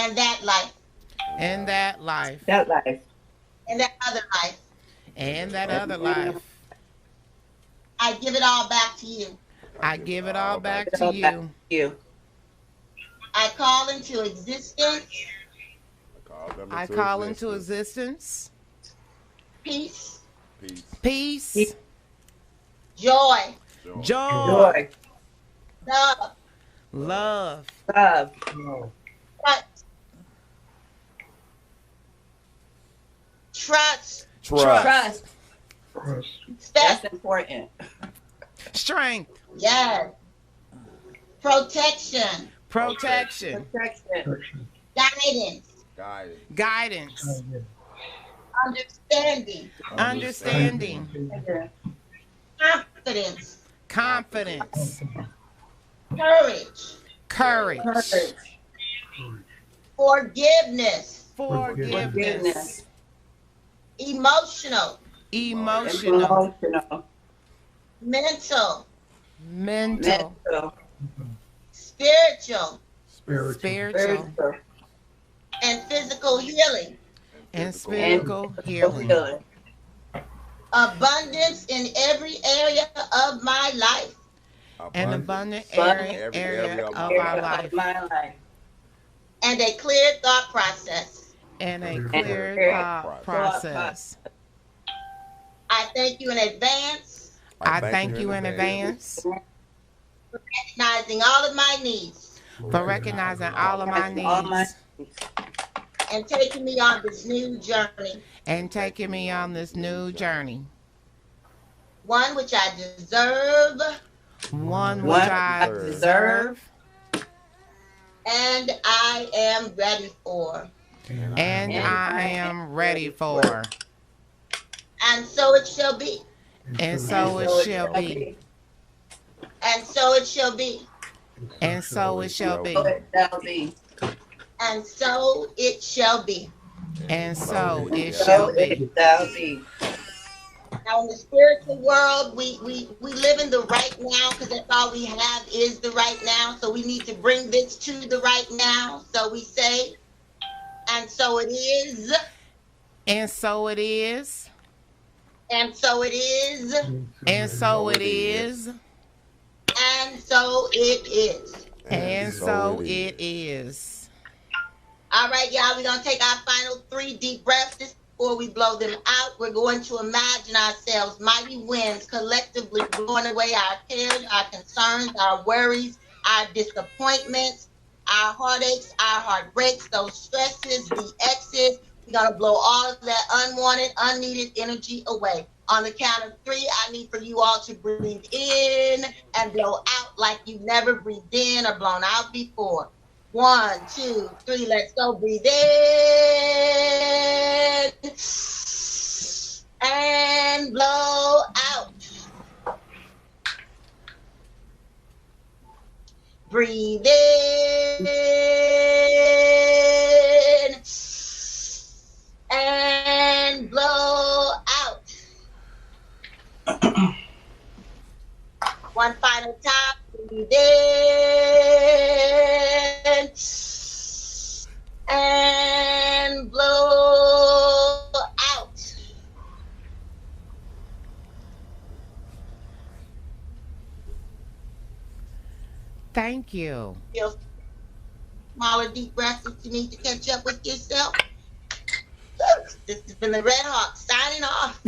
and that life, and that life, That life. and that other life. and that other life. I give it all back to you. I give it all back to All back you. to you. I call into existence I call into existence peace, peace, joy, joy, love, love, Love. trust, Trust. respect, That's important. strength, yes, protection, protection, Protection. guidance, guidance, understanding, understanding, confidence, confidence, courage, courage, Courage. forgiveness, forgiveness, emotional, emotional, Emotional. mental, mental, Mental. spiritual, spiritual, and physical healing, and spiritual healing. abundance in every area of my life, An abundant Abundant area of our life, My life. and a clear thought process. and a And clear clear thought process. I thank you in advance I thank you in advance for recognizing all of my needs for recognizing all of my All my needs and taking me on this new journey, and taking me on this new journey, one which I deserve one which What I I deserve and I am ready for. and I am ready for. And so it shall be. And so it shall be. And so it shall be. And so it shall be. So it shall be. And so it shall be. And so it So shall be. it shall be. Now in the spiritual world, we live in the right now because that's all we have is the right now. So we need to bring this to the right now. So we say, and so it is, And so it is. and so it is, And so it is. and so it is. And so it is. All right, y'all, we're going to take our final 3 deep breaths before we blow them out. We're going to imagine ourselves mighty winds collectively blowing away our cares, our concerns, our worries, our disappointments, our heartaches, our heartbreaks, those stresses, the X's. We're going to blow all of that unwanted, unneeded energy away. On the count of 3, I need for you all to breathe in and blow out like you've never breathed in or blown out before. 1, 2, 3, let's go. Breathe in and blow out. Breathe in and blow out. One final time. Breathe in and blow out. Thank you. Feel smaller deep breaths if you need to catch up with yourself. This has been the Red Hawk signing off.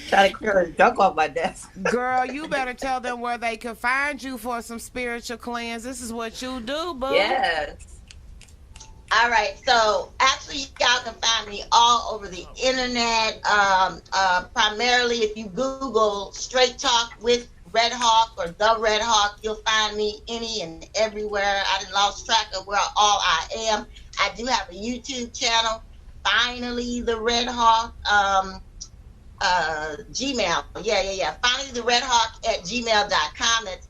Trying to clear the junk off my desk. Girl, you better tell them where they can find you for some spiritual cleanse. This is what you do, boo. Yes. All right, so actually y'all can find me all over the internet. Primarily if you Google Straight Talk with Red Hawk or The Red Hawk, you'll find me any and everywhere. I done lost track of where all I am. I do have a YouTube channel, Finally the Red Hawk, Gmail. Yeah. Finally the Red Hawk at gmail.com. That's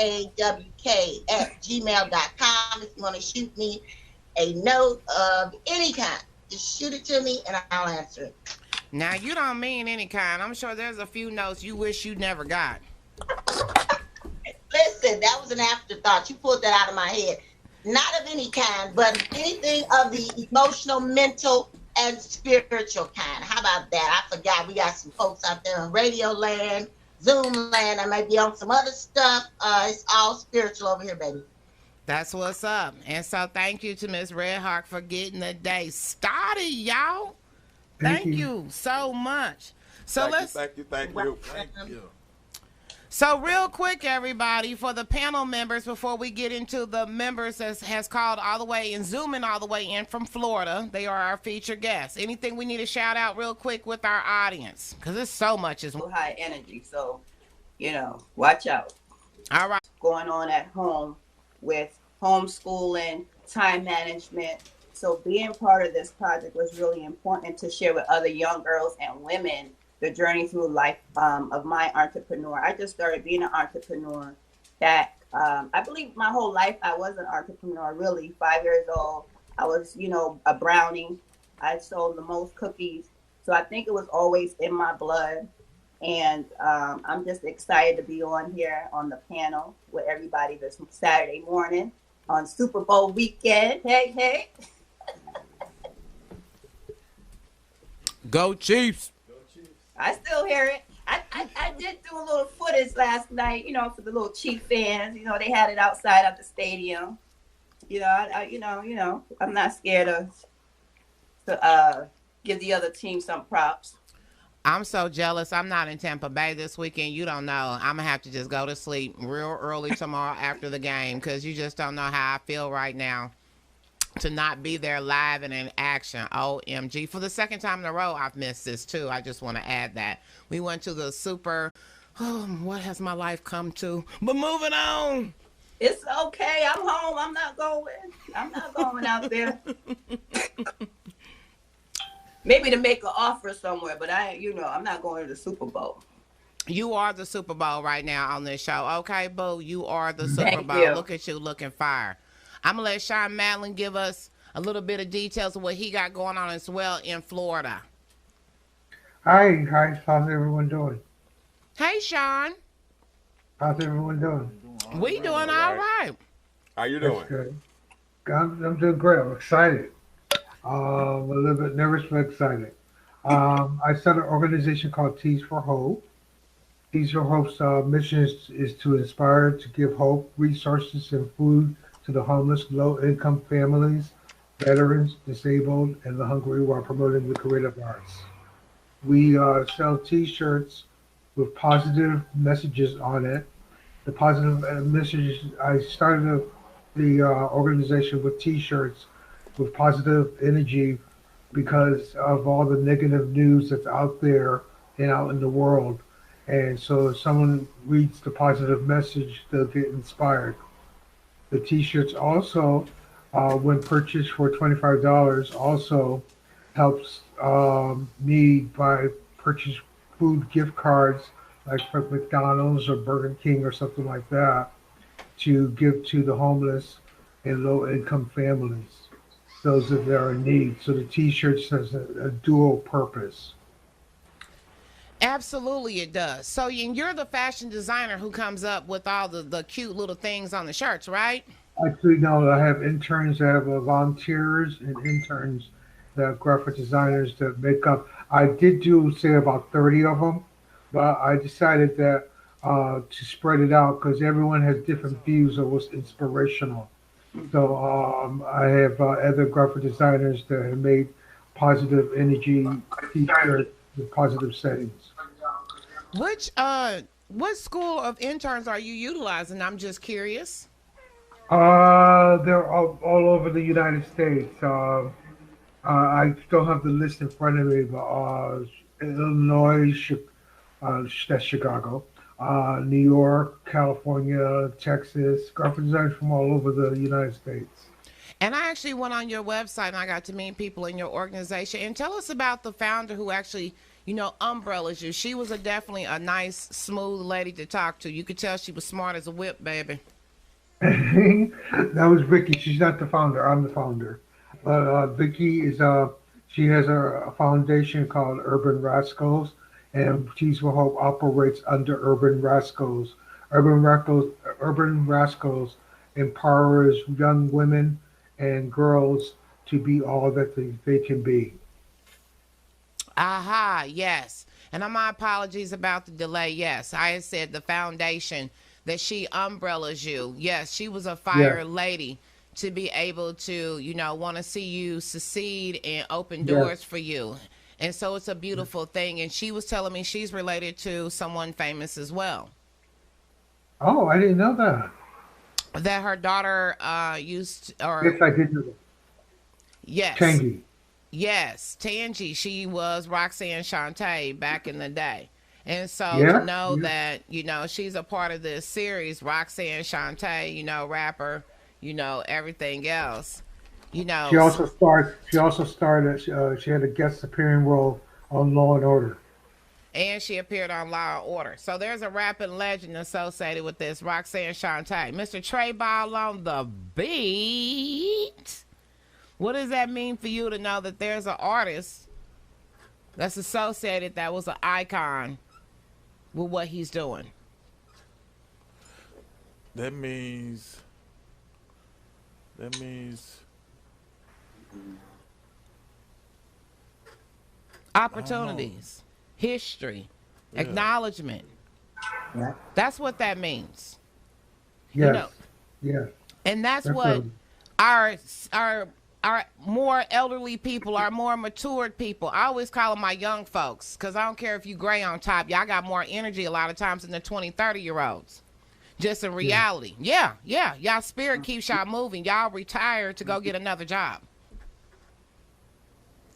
FINALLYTHEREDHAWK at gmail.com. If you want to shoot me a note of any kind, just shoot it to me and I'll answer it. Now, you don't mean any kind. I'm sure there's a few notes you wish you never got. said that was an afterthought. You pulled that out of my head. Not of any kind, but anything of the emotional, mental, and spiritual kind. How about that? I forgot we got some folks out there in Radio Land, Zoom Land. I might be on some other stuff. It's all spiritual over here, baby. That's what's up. And so thank you to Miss Redhawk for getting the day started, y'all. Thank you so much. So Thank you. So real quick, everybody, for the panel members, before we get into the members that has called all the way and zooming all the way in from Florida, they are our featured guests. Anything we need to shout out real quick with our audience? Because there's so much as well. High energy, so, watch out. All right. Going on at home with homeschooling, time management. So being part of this project was really important to share with other young girls and women the journey through life of my entrepreneur. I just started being an entrepreneur that I believe my whole life I was an entrepreneur, really. 5 years old, I was, a brownie. I sold the most cookies. So I think it was always in my blood. And I'm just excited to be on here on the panel with everybody this Saturday morning on Super Bowl weekend. Hey, hey. Go Chiefs. I still hear it. I did do a little footage last night, for the little Chief fans. They had it outside of the stadium. I'm not scared to give the other team some props. I'm so jealous. I'm not in Tampa Bay this weekend. You don't know. I'm going to have to just go to sleep real early tomorrow after the game because you just don't know how I feel right now to not be there live and in action. OMG. For the second time in a row, I've missed this too. I just want to add that. We went to the what has my life come to? But moving on. It's okay. I'm home. I'm not going out there. Maybe to make an offer somewhere, but I'm not going to the Super Bowl. You are the Super Bowl right now on this show. Okay, boo, you are the Super Thank Bowl. you. Look at you looking fire. I'm going to let Sean Madeline give us a little bit of details of what he got going on as well in Florida. Hi, how's everyone doing? Hey, Sean. How's everyone doing? We doing all right. How you doing? That's good. I'm doing great. I'm excited. A little bit nervous, but excited. I started an organization called Tees for Hope. Tees for Hope's mission is to inspire, to give hope, resources, and food to the homeless, low-income families, veterans, disabled, and the hungry while promoting the creative arts. We sell T-shirts with positive messages on it. The positive messages, I started the organization with T-shirts with positive energy because of all the negative news that's out there and out in the world. And so if someone reads the positive message, they'll get inspired. The T-shirts also, when purchased for $25, also helps me by purchase food gift cards like for McDonald's or Burger King or something like that to give to the homeless and low-income families, those that are in need. So the T-shirts has a dual purpose. Absolutely it does. So you're the fashion designer who comes up with all the cute little things on the shirts, right? Actually, no, I have interns that have volunteers and interns that are graphic designers that make up. I did say about 30 of them, but I decided that to spread it out because everyone has different views of what's inspirational. So I have other graphic designers that have made positive energy t-shirts with positive settings. What school of interns are you utilizing? I'm just curious. They're all over the United States. I don't have the list in front of me, but Illinois, that's Chicago, New York, California, Texas, graphic designers from all over the United States. And I actually went on your website and I got to meet people in your organization. And tell us about the founder who actually, umbrellas you. She was definitely a nice, smooth lady to talk to. You could tell she was smart as a whip, baby. That was Vicky. She's not the founder. I'm the founder. But Vicky is she has a foundation called Urban Rascals, and Tees for Hope operates under Urban Rascals. Urban Urban Rascals empowers young women and girls to be all that they can be. Aha, yes. And my apologies about the delay. Yes, I had said the foundation that she umbrellas you. Yes, she was a Yeah, fire lady to be able to, want to see you succeed and open yes. doors for you. And so it's a beautiful thing. And she was telling me she's related to someone famous as well. Oh, I didn't know that. That her daughter Yes, I did know that. yes, Tangy. yes, Tangi, she was Roxanne Shante back in the day. And so to Yeah, know yeah. that, she's a part of this series, Roxanne Shante, rapper, everything else, She also starred. She also starred. She had a guest appearing role on Law and Order. and she appeared on Law and Order. So there's a rapping legend associated with this, Roxanne Shante. Mr. Trey Ball on the beat. What does that mean for you to know that there's an artist that's associated that was an icon with what he's doing? That means. That means. I don't know. Opportunities, history, Yeah. acknowledgement. Yeah. That's what that means. You Yes, know, yes, and that's what definitely. our our our more elderly people, our more matured people. I always call them my young folks because I don't care if you gray on top. Y'all got more energy a lot of times than the 20, 30-year-olds. Just in Yeah, reality. Yeah, yeah. Y'all spirit keeps y'all moving. Y'all retire to go get another job.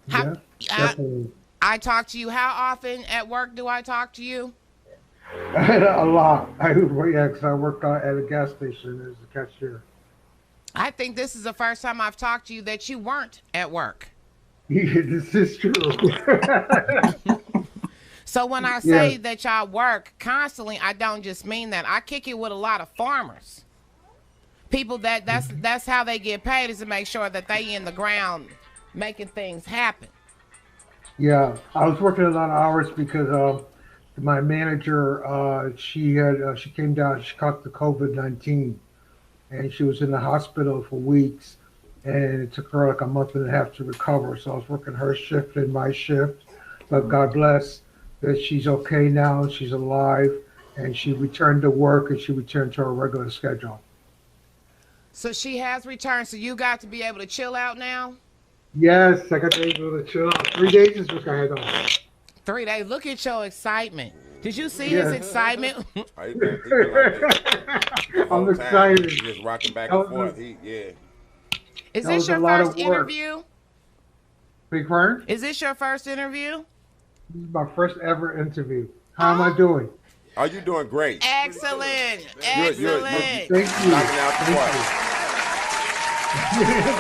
How, yes, I, definitely. I talk to you. How often at work do I talk to you? A lot. Yeah, because I work at a gas station as a cashier. I think this is the first time I've talked to you that you weren't at work. Yeah, this is true. So when I Yeah, say that y'all work constantly, I don't just mean that. I kick it with a lot of farmers. People that's how they get paid is to make sure that they in the ground making things happen. yeah. I was working a lot of hours because my manager, she came down. She caught the COVID-19, and she was in the hospital for weeks, and it took her like a month and a half to recover. So I was working her shift and my shift, but God bless that she's okay now. She's alive, and she returned to work, and she returned to her regular schedule. So she has returned. So you got to be able to chill out now. Yes, I got to be able to chill out. 3 days is what I had on. 3 days. Look at your excitement. Did you see his Yes. excitement? He been like that the I'm whole time. excited. He just rocking back That and was forth. Yeah. Is that this was a your lot first of work. interview? Big Fern, Is this your first interview? this is my first ever interview. How am I Oh, doing? Are you doing great? excellent. You're Excellent. Thank you. knocking out the Thank park. you.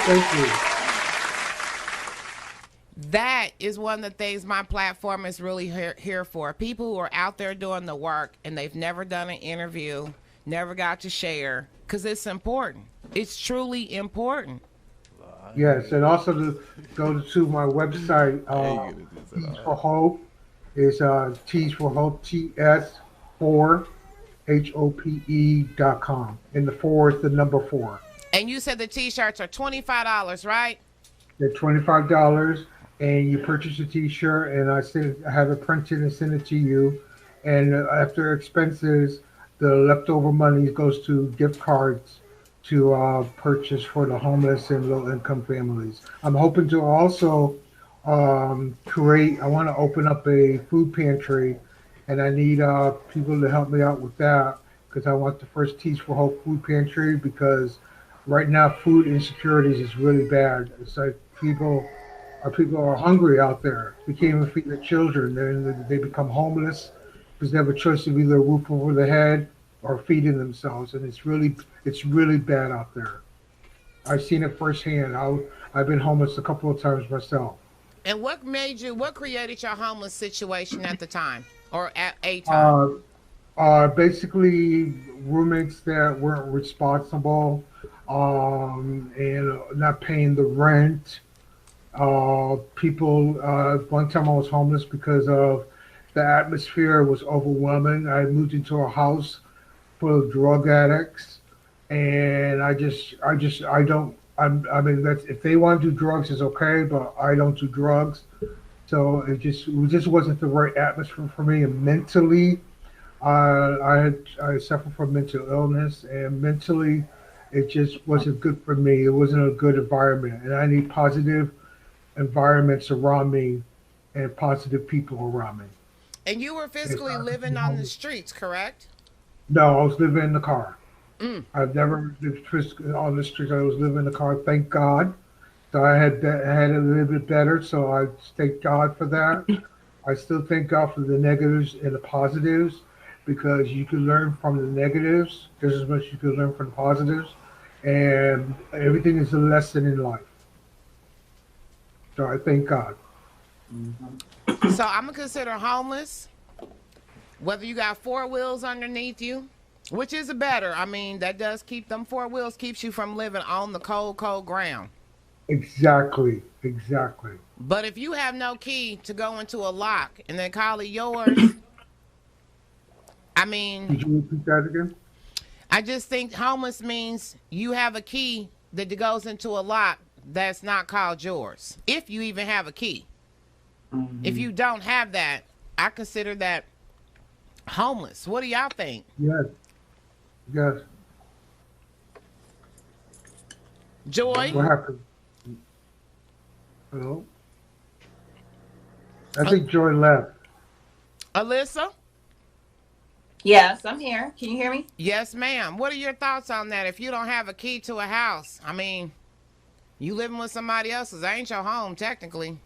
Thank you. That is one of the things my platform is really here for. People who are out there doing the work and they've never done an interview, never got to share, because it's important. It's truly important. Yes, and also to go to my website, Tees for Hope is Tees for Hope, TS4HOPE.com. And the four is the number four. And you said the t-shirts are $25, right? They're $25, and you purchase a T-shirt, and I have it printed and send it to you. And after expenses, the leftover money goes to gift cards to purchase for the homeless and low-income families. I'm hoping to also create. I want to open up a food pantry, and I need people to help me out with that because I want the first Teach for Hope food pantry because right now food insecurities is really bad. It's like people are hungry out there. They can't even feed their children. They become homeless because they have a choice of either a roof over their head or feeding themselves, and it's really bad out there. I've seen it firsthand. I've been homeless a couple of times myself. And what created your homeless situation at the time or at a time? Uh, Basically roommates that weren't responsible, and not paying the rent. People. One time I was homeless because of the atmosphere was overwhelming. I moved into a house full of drug addicts, and I don't. I mean, that's if they want to do drugs, it's okay, but I don't do drugs. So it just wasn't the right atmosphere for me. And mentally, I suffer from mental illness, and mentally, it just wasn't good for me. It wasn't a good environment, and I need positive environments around me and positive people around me. And you were It's physically not living on the streets, correct? No, I was living in the car. Mm. I've never lived on the street. I was living in the car. Thank God. So I had it a little bit better. So I thank God for that. I still thank God for the negatives and the positives because you can learn from the negatives just as much as you can learn from the positives. And everything is a lesson in life. So I thank God. So I'm gonna consider homeless, whether you got four wheels underneath you, which is better. I mean, that does keep them four wheels keeps you from living on the cold, cold ground. Exactly. Exactly. But if you have no key to go into a lock and then call it yours, I mean, Could you repeat that again? I just think homeless means you have a key that goes into a lock that's not called yours. If you even have a key. If you don't have that, I consider that homeless. What do y'all think? Yes. Yes. Joy? What happened? Hello? I think Joy left. Alyssa? Yes, I'm here. Can you hear me? Yes, ma'am. What are your thoughts on that? If you don't have a key to a house, I mean, you living with somebody else's. That ain't your home, technically.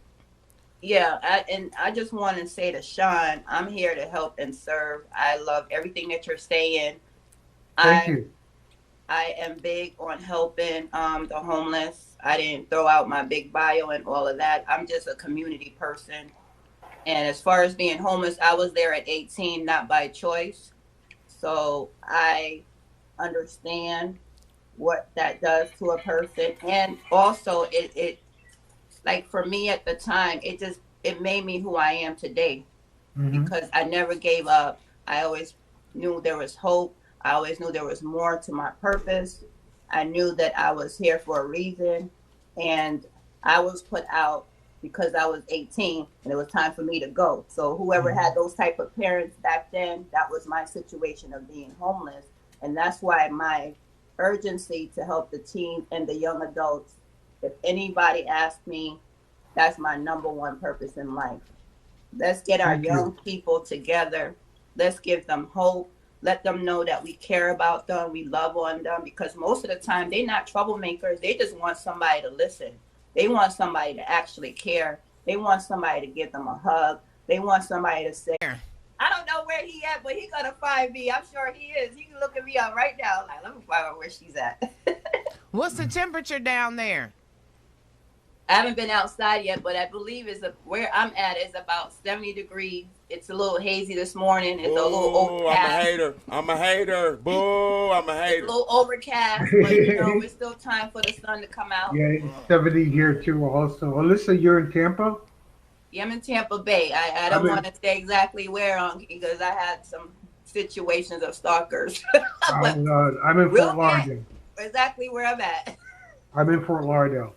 Yeah, and I just want to say to Sean, I'm here to help and serve. I love everything that you're saying. Thank you. I am big on helping the homeless. I didn't throw out my big bio and all of that. I'm just a community person. And as far as being homeless, I was there at 18, not by choice. So I understand what that does to a person. And also it like for me at the time, it made me who I am today because I never gave up. I always knew there was hope. I always knew there was more to my purpose. I knew that I was here for a reason, and I was put out because I was 18 and it was time for me to go. So whoever had those type of parents back then, that was my situation of being homeless. And that's why my urgency to help the teens and the young adults, if anybody asked me, that's my number one purpose in life. Let's get our young people together. Let's give them hope. Let them know that we care about them. We love on them because most of the time they're not troublemakers. They just want somebody to listen. They want somebody to actually care. They want somebody to give them a hug. They want somebody to say, I don't know where he at, but he gonna find me. I'm sure he is. He can look at me up right now. Like, let me find out where she's at. What's the temperature down there? I haven't been outside yet, but I believe where I'm at is about 70 degrees. It's a little hazy this morning. It's a little overcast. I'm a hater. Boo, I'm a hater. It's a little overcast, but it's still time for the sun to come out. Yeah, it's 70 here too also. Alyssa, you're in Tampa? Yeah, I'm in Tampa Bay. I don't want to say exactly where because I had some situations of stalkers. I'm in Fort Lauderdale. Exactly where I'm at. I'm in Fort Lauderdale.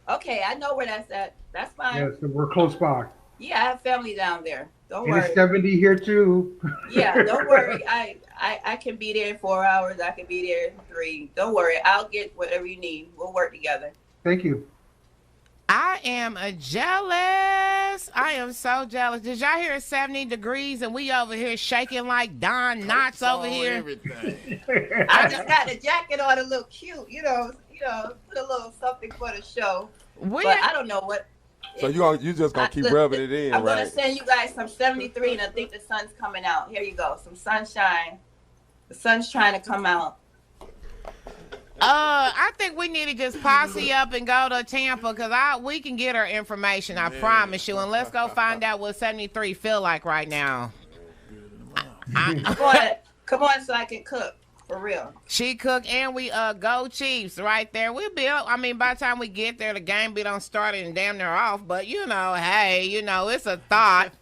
Okay, I know where that's at. That's fine. Yeah, so we're close by. Yeah, I have family down there. Don't and worry. It's 70 here too. Yeah, don't worry. I can be there in 4 hours. I can be there in 3. Don't worry. I'll get whatever you need. We'll work together. Thank you. I am jealous. I am so jealous. Did y'all hear 70 degrees and we over here shaking like Don Knotts over here? I just got a jacket on to look cute, put a little something for the show. But I don't know what. So you just gonna keep rubbing it in, I'm right? gonna send you guys some 73, and I think the sun's coming out. Here you go, some sunshine. The sun's trying to come out. I think we need to just posse up and go to Tampa because we can get our information. I promise you. And let's go find out what 73 feel like right now. Come on, so I can cook for real. She cook and we go Chiefs right there. We'll be. I mean, by the time we get there, the game be done started and damn near off. But hey, it's a thought.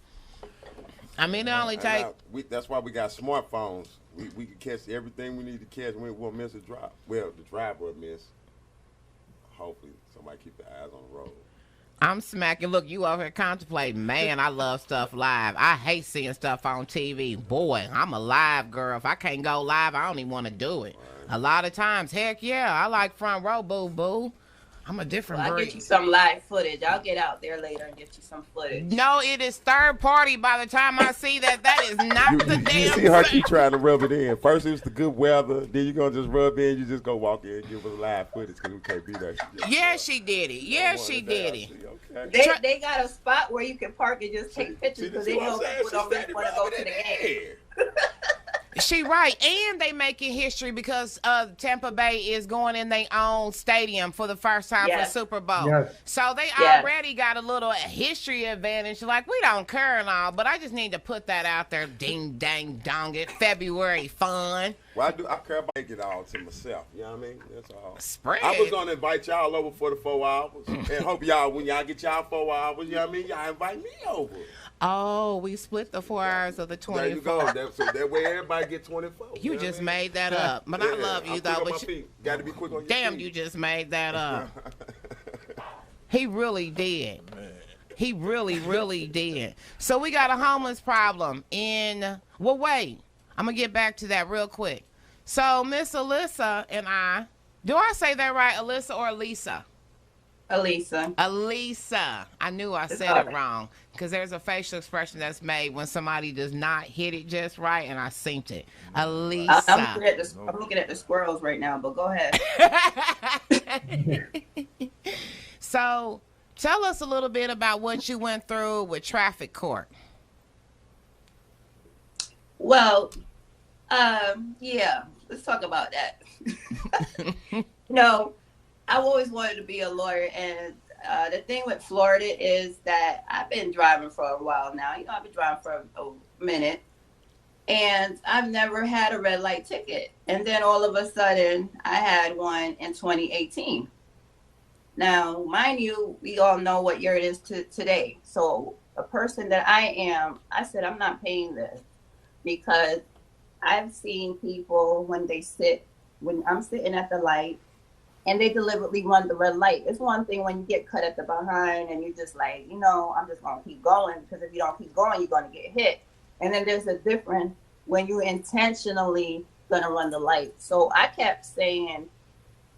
I mean, it only take. That's why we got smartphones. we can catch everything we need to catch. We won't miss a drop. Well, the driver will miss. Hopefully, somebody keep their eyes on the road. I'm smacking. Look, you over here contemplating. Man, I love stuff live. I hate seeing stuff on TV. Boy, I'm a live girl. If I can't go live, I don't even want to do it. Right. A lot of times, heck yeah, I like front row, boo-boo. I'm a different I'll breed. get you some live footage. I'll get out there later and get you some footage. No, it is third party by the time I see that. That is not the damn You see her same. keep trying to rub it in. First it was the good weather. Then you're going to just rub in. You just go walk in and give us live footage because we can't be there. Yeah, she did it. Yeah, she did it. Okay. They got a spot where you can park and just take pictures because they know people don't really want to go to the game. She right, and they making history because Tampa Bay is going in their own stadium for the first time for Super Bowl. Yes. So they already got a little history advantage. Like, we don't care and all, but I just need to put that out there. Ding, dang, dong it. February fun. Well, I care about making it all to myself. You know what I mean? That's all. Spread. I was going to invite y'all over for the 4 hours. And hope y'all, when y'all get y'all 4 hours, you know what I mean? Y'all invite me over. Oh, we split the 4 hours of the 24. There you go. So that way everybody get 24. You know just what I mean? made that up. But I love you, though. But got to be quick on your damn, feet. you just made that up. He really did. He really, really did. So we got a homeless problem in, well, wait. I'm going to get back to that real quick. So Miss Alyssa and I, do I say that right, Alyssa or Lisa? Elisa. Elisa. I knew I said it wrong because there's a facial expression that's made when somebody does not hit it just right, and I synced it. Elisa. I'm looking at the squirrels right now, but go ahead. So tell us a little bit about what you went through with traffic court. Well, yeah, let's talk about that. No, I've always wanted to be a lawyer, and the thing with Florida is that I've been driving for a while now. You know, I've been driving for a minute, and I've never had a red light ticket. And then all of a sudden, I had one in 2018. Now, mind you, we all know what year it is today. So a person that I am, I said, I'm not paying this because I've seen people when I'm sitting at the light, and they deliberately run the red light. It's one thing when you get cut at the behind and you're just like, you know, I'm just going to keep going, because if you don't keep going, you're going to get hit. And then there's a difference when you intentionally going to run the light. So I kept saying,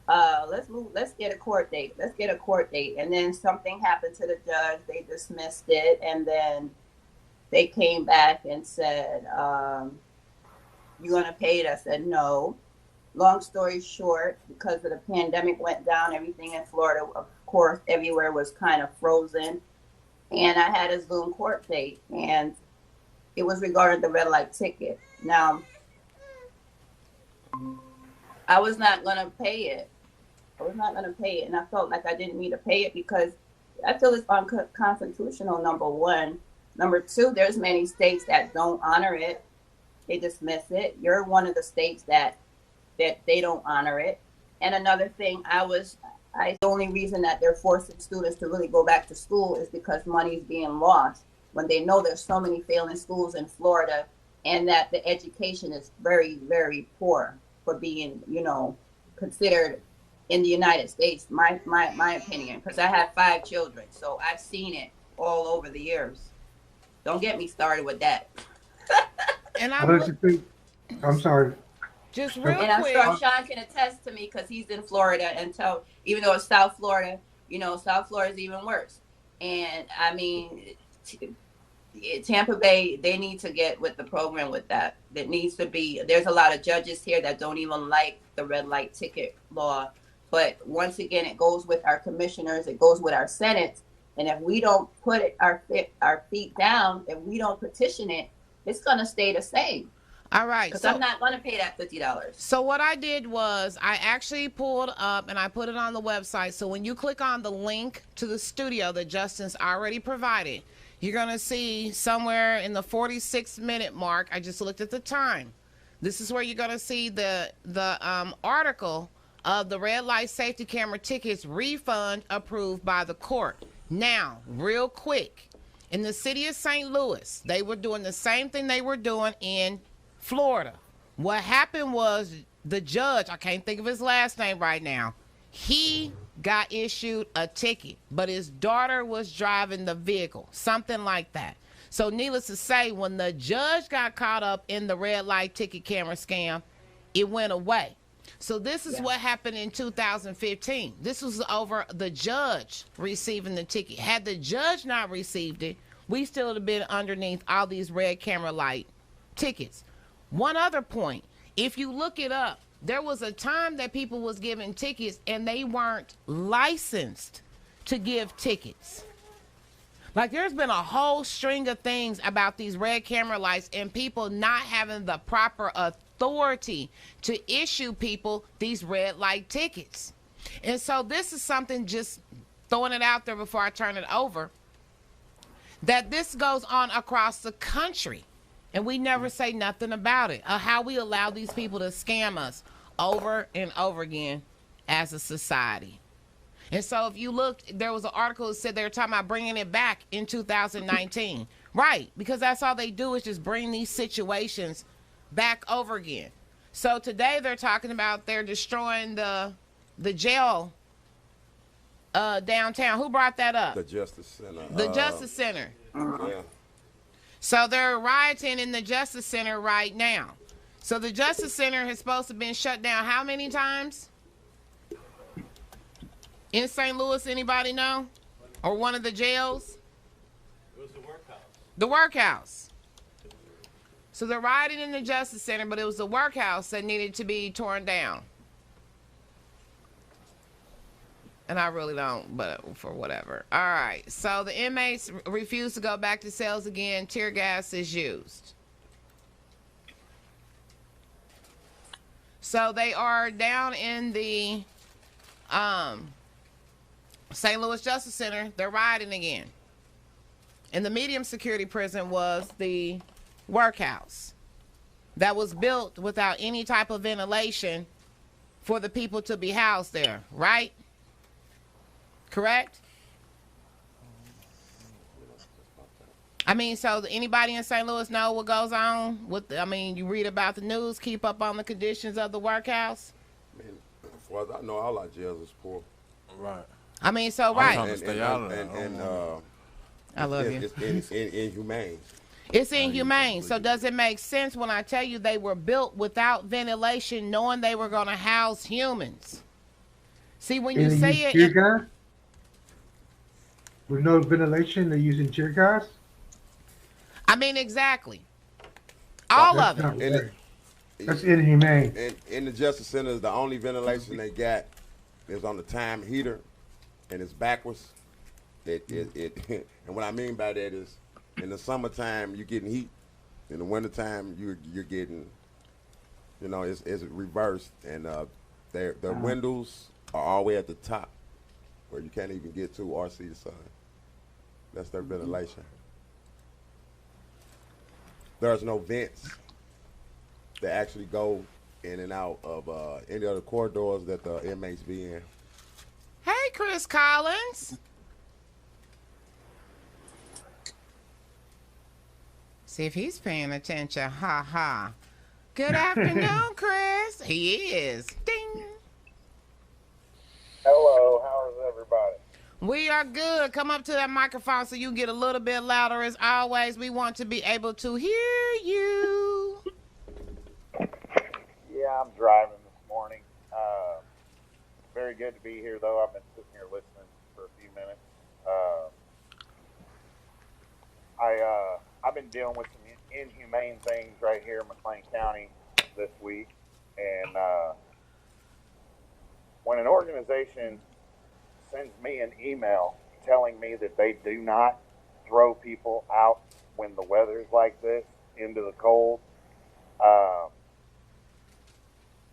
let's get a court date. Let's get a court date. And then something happened to the judge. They dismissed it. And then they came back and said, you going to pay it? I said, no. Long story short, because of the pandemic went down, everything in Florida, of course, everywhere was kind of frozen. And I had a Zoom court date, and it was regarding the red light ticket. Now, I was not going to pay it. And I felt like I didn't need to pay it because I feel it's unconstitutional, number one. Number two, there's many states that don't honor it. They dismiss it. You're one of the states that they don't honor it. And another thing, the only reason that they're forcing students to really go back to school is because money is being lost, when they know there's so many failing schools in Florida, and that the education is very, very poor for being, you know, considered in the United States, my opinion, because I have 5 children, so I've seen it all over the years. Don't get me started with that. And I'm sorry. Just real quick. And I'm sure Sean can attest to me because he's in Florida, and so even though it's South Florida, you know, South Florida is even worse. And I mean, Tampa Bay, they need to get with the program with that. That needs to be, there's a lot of judges here that don't even like the red light ticket law. But once again, it goes with our commissioners, it goes with our Senate. And if we don't put our feet down, if we don't petition it, it's going to stay the same. All right. Because I'm not going to pay that $50. So what I did was I actually pulled up and I put it on the website. So when you click on the link to the studio that Justin's already provided, you're going to see somewhere in the 46-minute mark. I just looked at the time. This is where you're going to see the article of the red light safety camera tickets refund approved by the court. Now, real quick, in the city of St. Louis, they were doing the same thing they were doing in Florida. What happened was the judge, I can't think of his last name right now, he got issued a ticket, but his daughter was driving the vehicle, something like that. So needless to say, when the judge got caught up in the red light ticket camera scam, it went away. So this is what happened in 2015. This was over the judge receiving the ticket. Had the judge not received it, we still would have been underneath all these red camera light tickets. One other point, if you look it up, there was a time that people was giving tickets and they weren't licensed to give tickets. Like, there's been a whole string of things about these red camera lights and people not having the proper authority to issue people these red light tickets. And so this is something, just throwing it out there before I turn it over, that this goes on across the country. And we never say nothing about it, how we allow these people to scam us over and over again as a society. And so if you look, there was an article that said they were talking about bringing it back in 2019. Right, because that's all they do is just bring these situations back over again. So today they're talking about they're destroying the jail downtown. Who brought that up? The Justice Center. The Justice Center. Yeah. So they're rioting in the Justice Center right now. So the Justice Center is supposed to have been shut down how many times? In St. Louis, anybody know? Or one of the jails? It was the workhouse. The workhouse. So they're rioting in the Justice Center, but it was the workhouse that needed to be torn down. And I really don't, but for whatever. All right. So the inmates refuse to go back to cells again. Tear gas is used. So they are down in the St. Louis Justice Center. They're rioting again. And the medium security prison was the workhouse that was built without any type of ventilation for the people to be housed there, right? Correct? I mean, so anybody in St. Louis know what goes on with, I mean, you read about the news, keep up on the conditions of the workhouse? I mean, as far as I know, all our jails is poor. Right. I mean, so, I'm right. trying to stay out of that. I love you. It's inhumane. It's inhumane. So does it make sense when I tell you they were built without ventilation, knowing they were going to house humans? See, when you say it... Tear gas? With no ventilation, they're using tear gas? I mean, exactly. All of it. Right. That's inhumane. And in the Justice Center, the only ventilation they got is on the time heater, and it's backwards. And what I mean by that is, in the summertime you're getting heat, in the wintertime you're getting, you know, it's reversed, and their windows are all the way at the top, where you can't even get to or see the sun. That's their ventilation. There's no vents that actually go in and out of any other corridors that the inmates be in. Hey, Chris Collins. See if he's paying attention. Ha ha. Good afternoon, Chris. He is. Ding. Hello, how is everybody? We are good. Come up to that microphone so you get a little bit louder. As always, we want to be able to hear you. Yeah, I'm driving this morning. Very good to be here, though. I've been sitting here listening for a few minutes. I've been dealing with some inhumane things right here in McLean County this week. And when an organization sends me an email telling me that they do not throw people out when the weather's like this into the cold,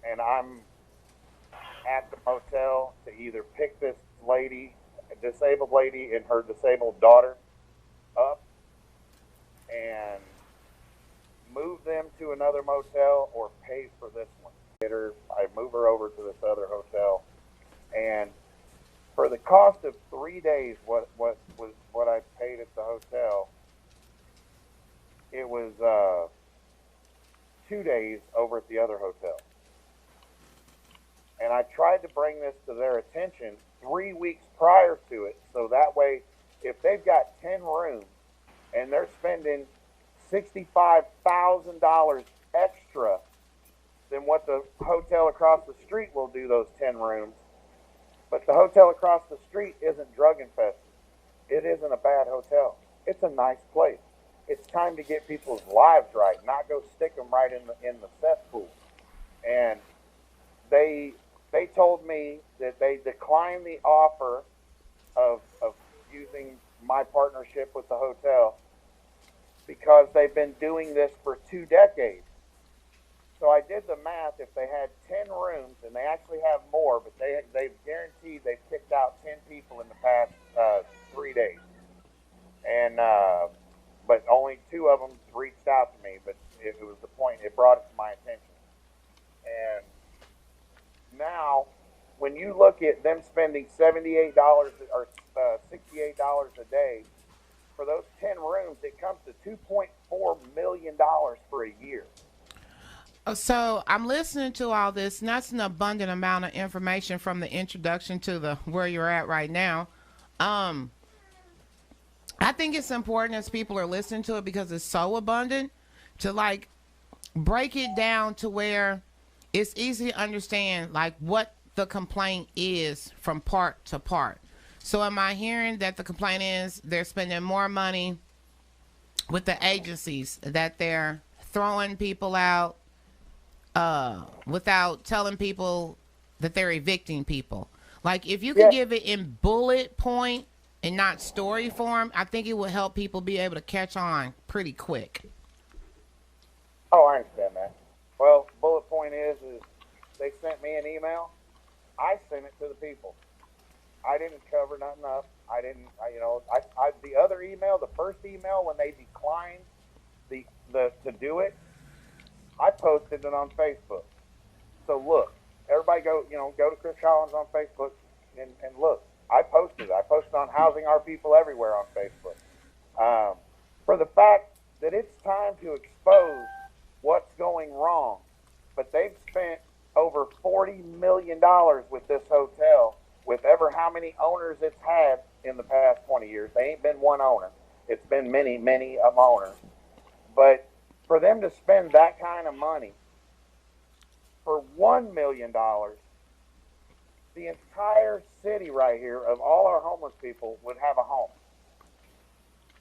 and I'm at the motel to either pick this lady, a disabled lady, and her disabled daughter up and move them to another motel, or pay for this one. I move her over to this other hotel, and for the cost of 3 days, what I paid at the hotel, it was 2 days over at the other hotel. And I tried to bring this to their attention 3 weeks prior to it, so that way, if they've got 10 rooms and they're spending $65,000 extra than what the hotel across the street will do those 10 rooms, but the hotel across the street isn't drug infested. It isn't a bad hotel. It's a nice place. It's time to get people's lives right, not go stick them right in the cesspool. And they told me that they declined the offer of using my partnership with the hotel because they've been doing this for 2 decades. So I did the math. If they had 10 rooms, and they actually have more, but they've guaranteed they've kicked out 10 people in the past 3 days. And but only 2 of them reached out to me. But it was the point. It brought it to my attention. And now, when you look at them spending $78 or $68 a day for those 10 rooms, it comes to $2.4 million for a year. So I'm listening to all this, and that's an abundant amount of information from the introduction to the where you're at right now. I think it's important as people are listening to it because it's so abundant to like break it down to where it's easy to understand like what the complaint is from part to part. So am I hearing that the complaint is they're spending more money with the agencies, that they're throwing people out without telling people that they're evicting people? Like if you could give it in bullet point and not story form, I think it will help people be able to catch on pretty quick. Oh, I understand that. Well, bullet point is they sent me an email. I sent it to the people. I didn't cover nothing up. The other email, the first email when they declined to do it, I posted it on Facebook. So look, everybody go to Chris Collins on Facebook and look. I posted on Housing Our People Everywhere on Facebook. For the fact that it's time to expose what's going wrong. But they've spent over $40 million with this hotel, with ever how many owners it's had in the past 20 years. They ain't been one owner. It's been many, many owners. But for them to spend that kind of money for $1 million, the entire city right here of all our homeless people would have a home.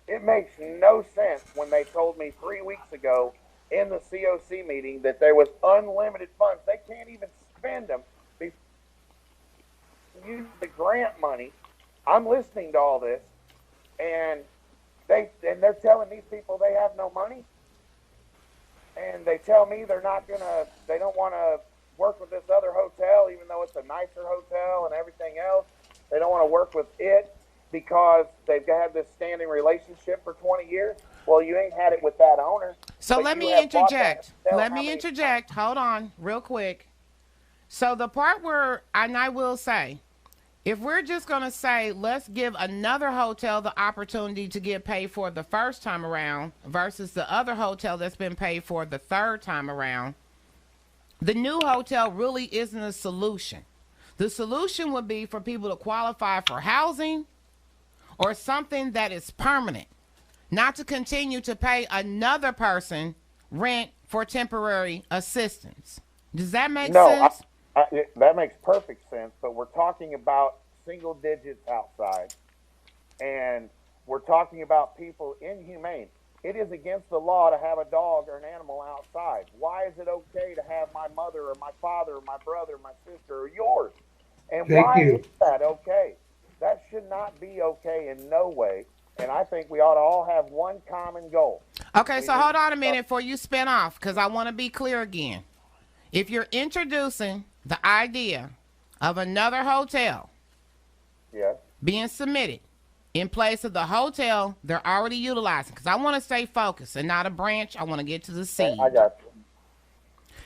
It makes no sense when they told me 3 weeks ago in the COC meeting that there was unlimited funds. They can't even spend them. Use the grant money. I'm listening to all this, and they're telling these people they have no money, and they tell me they don't want to work with this other hotel, even though it's a nicer hotel and everything else. They don't want to work with it because they've had this standing relationship for 20 years. Well, you ain't had it with that owner. So let me interject. Hold on real quick. So the part where, and I will say, if we're just going to say, let's give another hotel the opportunity to get paid for the first time around versus the other hotel that's been paid for the third time around, the new hotel really isn't a solution. The solution would be for people to qualify for housing or something that is permanent, not to continue to pay another person rent for temporary assistance. Does that make sense? That makes perfect sense, but we're talking about single digits outside, and we're talking about people inhumane. It is against the law to have a dog or an animal outside. Why is it okay to have my mother or my father or my brother or my sister or yours? And why is that okay? That should not be okay in no way. And I think we ought to all have one common goal. Okay, so hold on a minute before you spin off, because I want to be clear again. If you're introducing the idea of another hotel being submitted in place of the hotel they're already utilizing, because I want to stay focused and not a branch, I want to get to the seed. I got you.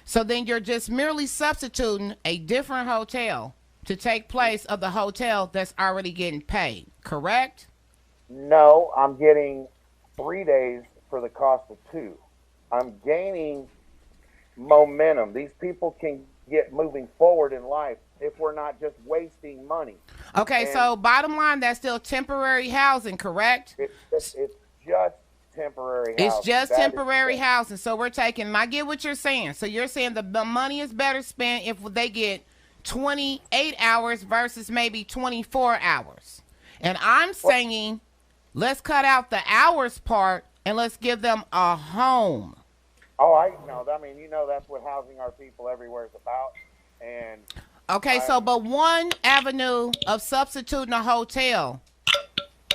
So then you're just merely substituting a different hotel to take place of the hotel that's already getting paid, correct? No, I'm getting 3 days for the cost of 2. I'm gaining momentum. These people can get moving forward in life if we're not just wasting money. Okay, And so bottom line, that's still temporary housing, correct? it's just temporary housing. It's just That temporary is housing. So we're taking, and I get what you're saying. So you're saying the money is better spent if they get 28 hours versus maybe 24 hours. And I'm saying, let's cut out the hours part and let's give them a home. Oh, I know. I mean, that's what housing our people everywhere is about. And okay, but one avenue of substituting a hotel,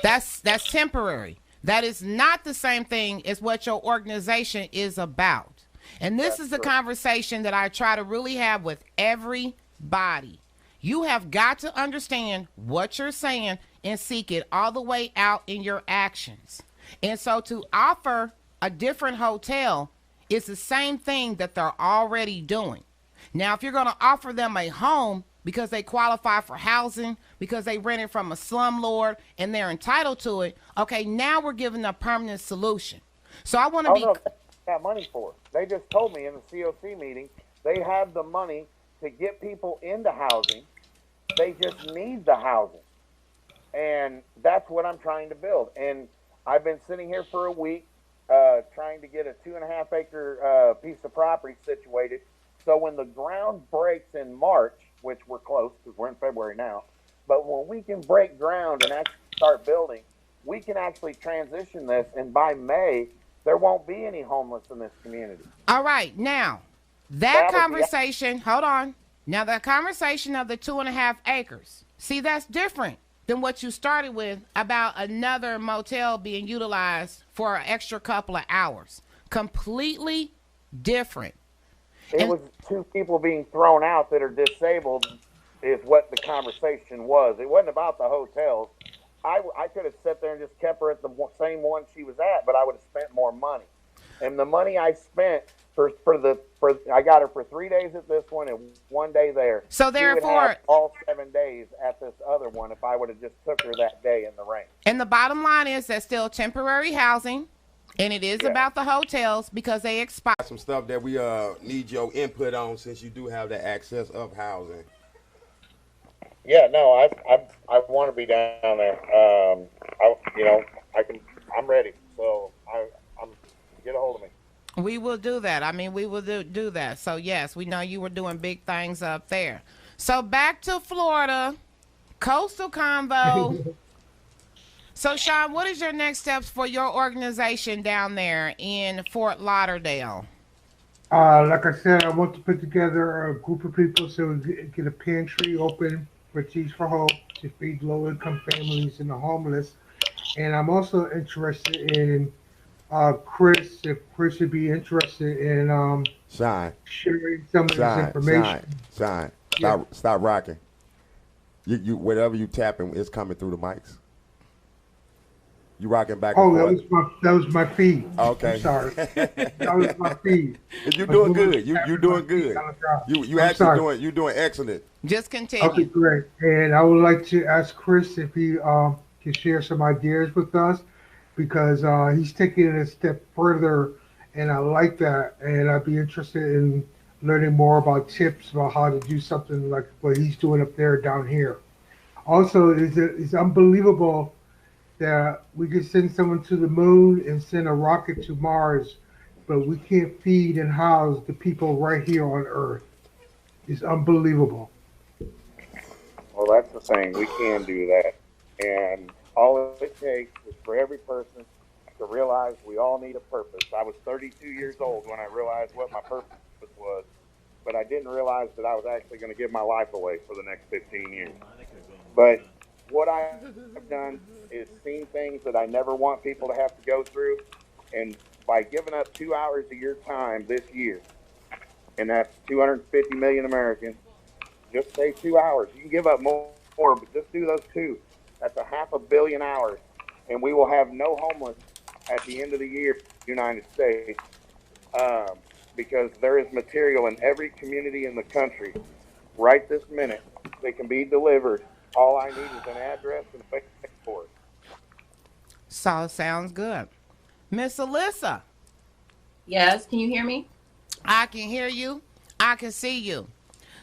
that's temporary. That is not the same thing as what your organization is about. And this is the conversation that I try to really have with everybody. You have got to understand what you're saying and seek it all the way out in your actions. And so to offer a different hotel is the same thing that they're already doing. Now, if you're going to offer them a home because they qualify for housing, because they rented from a slumlord and they're entitled to it, okay, now we're giving a permanent solution. So I want to be... No, they got money for it. They just told me in the COC meeting they have the money to get people into housing. They just need the housing. And that's what I'm trying to build. And I've been sitting here for a week trying to get a 2.5 acre piece of property situated. So when the ground breaks in March, which we're close because we're in February now, but when we can break ground and actually start building, we can actually transition this. And by May, there won't be any homeless in this community. All right. Now, that conversation, hold on. Now, the conversation of the 2.5 acres, see, that's different than what you started with about another motel being utilized for an extra couple of hours. Completely different. It was 2 people being thrown out that are disabled is what the conversation was. It wasn't about the hotels. I could have sat there and just kept her at the same one she was at, but I would have spent more money. And the money I spent I got her for 3 days at this one and 1 day there. So therefore, all 7 days at this other one if I would have just took her that day in the rain. And the bottom line is that's still temporary housing, and it is about the hotels because they expire. Some stuff that we need your input on since you do have the access of housing. Yeah, no, I want to be down there. I'm ready. So I'm get a hold of me. We will do that. I mean, we will do that. So yes, we know you were doing big things up there. So back to Florida, coastal convo. So Sean, what is your next steps for your organization down there in Fort Lauderdale? Like I said, I want to put together a group of people so we get a pantry open for Teach for Hope to feed low-income families and the homeless. And I'm also interested in Chris, if Chris would be interested in sharing some of this information. Stop rocking. You whatever you tapping is coming through the mics. You rocking back and forth. That was my feed. Okay. I'm sorry. That was my feed. You're doing good. You're doing good. You actually doing excellent. Just continue. Okay, great. And I would like to ask Chris if he can share some ideas with us, because he's taking it a step further, and I like that. And I'd be interested in learning more about tips about how to do something like what he's doing up there down here. Also, it's unbelievable that we could send someone to the moon and send a rocket to Mars, but we can't feed and house the people right here on Earth. It's unbelievable. Well, that's the thing. We can do that. And all it takes is for every person to realize we all need a purpose. I was 32 years old when I realized what my purpose was, but I didn't realize that I was actually going to give my life away for the next 15 years. But what I have done is seen things that I never want people to have to go through. And by giving up 2 hours of your time this year, and that's 250 million Americans, just say 2 hours. You can give up more, but just do those 2. That's 500 million hours. And we will have no homeless at the end of the year in the United States, because there is material in every community in the country right this minute that can be delivered. All I need is an address and a for it. So sounds good. Miss Alyssa. Yes, can you hear me? I can hear you. I can see you.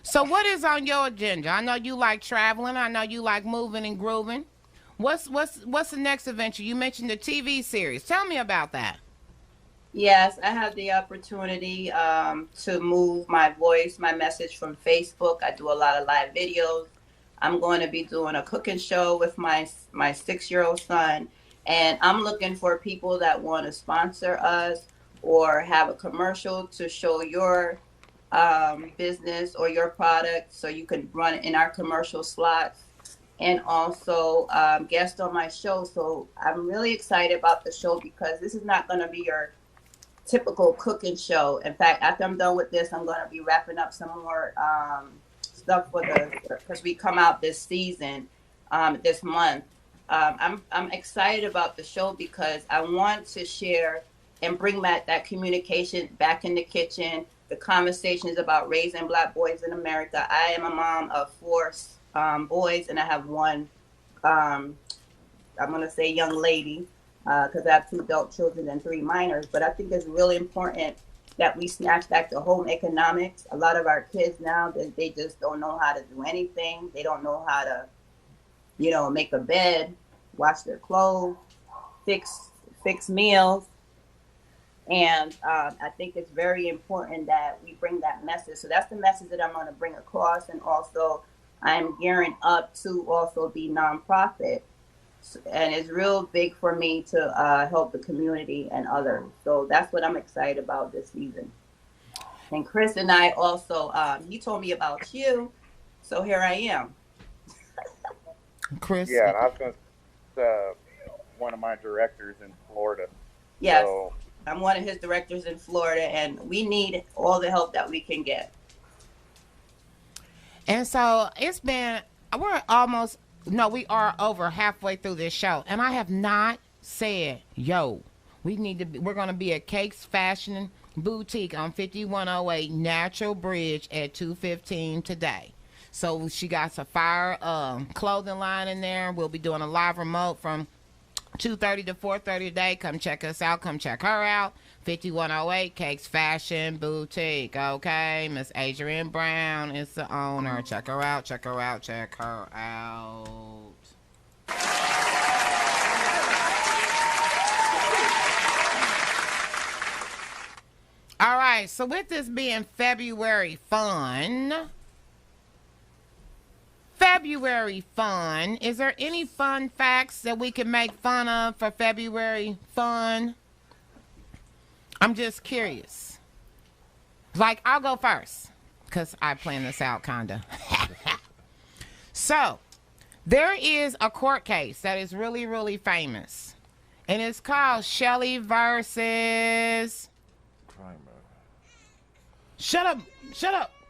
So what is on your agenda? I know you like traveling. I know you like moving and grooving. What's the next adventure? You mentioned the TV series. Tell me about that. Yes, I have the opportunity to move my voice, my message from Facebook. I do a lot of live videos. I'm going to be doing a cooking show with my 6-year-old son, and I'm looking for people that want to sponsor us or have a commercial to show your business or your product, so you can run it in our commercial slots, and also guest on my show. So I'm really excited about the show because this is not going to be your typical cooking show. In fact, after I'm done with this, I'm going to be wrapping up some more stuff because we come out this season, this month. I'm excited about the show because I want to share and bring back that communication back in the kitchen. The conversations about raising Black boys in America. I am a mom of 4 boys, and I have one, I'm going to say young lady, because I have 2 adult children and 3 minors. But I think it's really important that we snatch back the home economics. A lot of our kids now, they just don't know how to do anything. They don't know how to, make a bed, wash their clothes, fix meals. And I think it's very important that we bring that message. So that's the message that I'm going to bring across. And also, I'm gearing up to also be nonprofit. And it's real big for me to help the community and others. So that's what I'm excited about this season. And Chris and I also, he told me about you. So here I am. Chris? Yeah, and I was going to one of my directors in Florida. Yes. So, I'm one of his directors in Florida, and we need all the help that we can get. And so we are over halfway through this show, and I have not said, we're going to be at Cakes Fashion Boutique on 5108 Natural Bridge at 2:15 today. So she got a fire clothing line in there. We'll be doing a live remote from 2:30 to 4:30 today. Come check us out. Come check her out. 5108 Cakes Fashion Boutique. Okay, Miss Adrienne Brown is the owner. Check her out. Check her out. Check her out. All right. So with this being February fun, is there any fun facts that we can make fun of for February fun? I'm just curious. Like, I'll go first because I planned this out kinda. So there is a court case that is really, really famous, and it's called Shelley versus Shut up.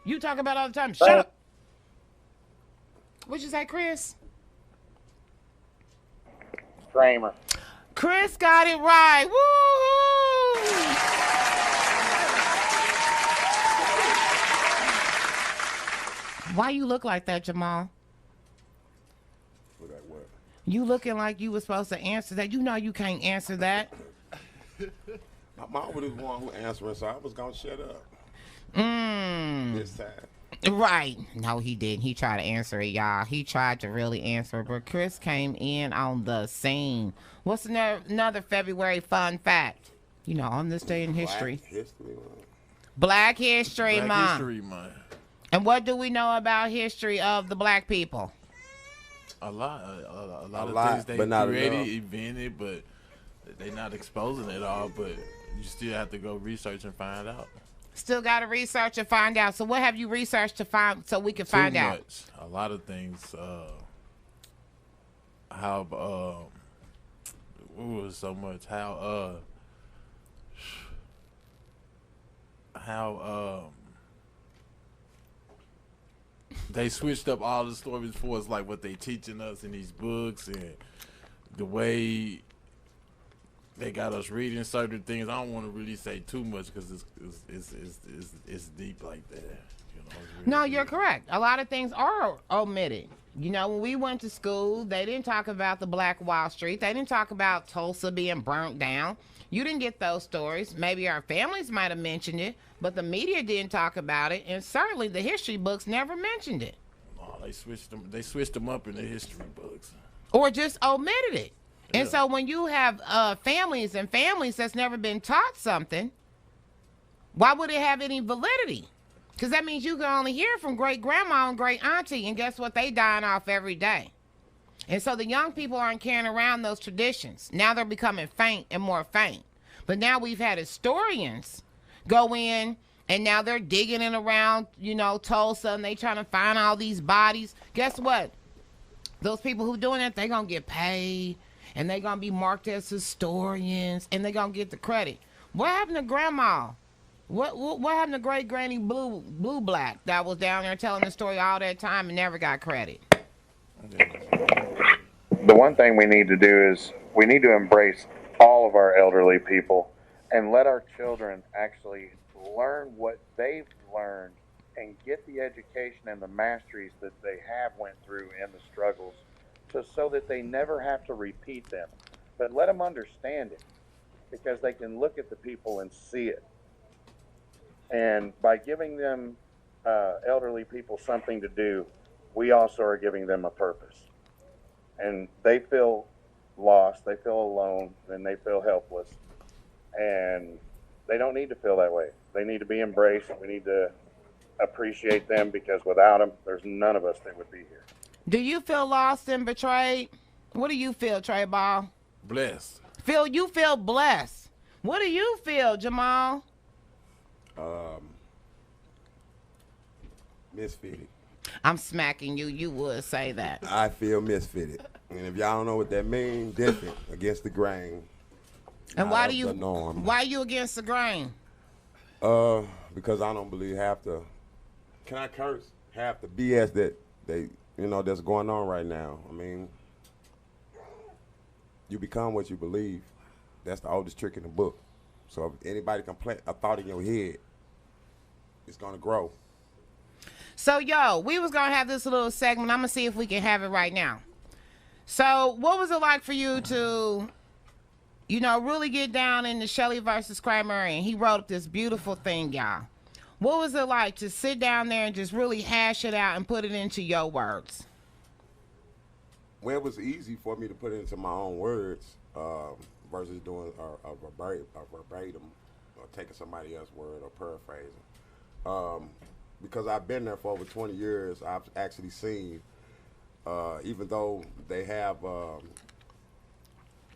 You talk about it all the time. Shut up. What'd you say, Chris? Kramer. Chris got it right. Woo! Why you look like that, Jamal? For that what? You looking like you were supposed to answer that. You know you can't answer that. My mom was the one who answered, so I was gonna shut up. This time. Right. No, he didn't. He tried to answer it, y'all. He tried to really answer it, but Chris came in on the scene. What's another February fun fact? On this day in history. Black History Month. And what do we know about history of the Black people? A lot of things they created, invented, but they're not exposing it all. But you still have to go research and find out. Still got to research and find out. So what have you researched to find so we can find out? A lot of things. How so much. How they switched up all the stories for us, like what they teaching us in these books and the way they got us reading certain things. I don't want to really say too much because it's deep like that. No, you're correct. A lot of things are omitted. You know, when we went to school, they didn't talk about the Black Wall Street. They didn't talk about Tulsa being burnt down. You didn't get those stories. Maybe our families might have mentioned it, but the media didn't talk about it, and certainly the history books never mentioned it. Oh, they switched them. They switched them up in the history books, or just omitted it. Yeah. And so when you have families that's never been taught something, why would it have any validity? Because that means you can only hear from great grandma and great auntie, and guess what? They dying off every day. And so the young people aren't carrying around those traditions. Now they're becoming faint and more faint. But now we've had historians go in, and now they're digging in around, you know, Tulsa, and they trying to find all these bodies. Guess what? Those people who doing that, they going to get paid, and they going to be marked as historians, and they going to get the credit. What happened to grandma? What happened to great granny Blue Black that was down there telling the story all that time and never got credit? The one thing we need to do is we need to embrace all of our elderly people and let our children actually learn what they've learned and get the education and the masteries that they have went through in the struggles, so that they never have to repeat them. But let them understand it, because they can look at the people and see it. And by giving them elderly people something to do, we also are giving them a purpose. And they feel lost, they feel alone, and they feel helpless. And they don't need to feel that way. They need to be embraced. We need to appreciate them, because without them, there's none of us that would be here. Do you feel lost and betrayed? What do you feel, Trey Ball? Blessed. You feel blessed. What do you feel, Jamal? Misfitted. I'm smacking you. You would say that. I feel misfitted. And if y'all don't know what that means, different, against the grain. And why are you against the grain? Because I don't believe can I curse? Half the BS that that's going on right now. I mean, you become what you believe. That's the oldest trick in the book. So if anybody can plant a thought in your head, it's gonna grow. So, we was going to have this little segment. I'm going to see if we can have it right now. So, what was it like for you to, really get down in the Shelley versus Kramer, and he wrote up this beautiful thing, y'all. What was it like to sit down there and just really hash it out and put it into your words? Well, it was easy for me to put it into my own words versus doing a verbatim or taking somebody else's word or paraphrasing. Because I've been there for over 20 years, I've actually seen, even though they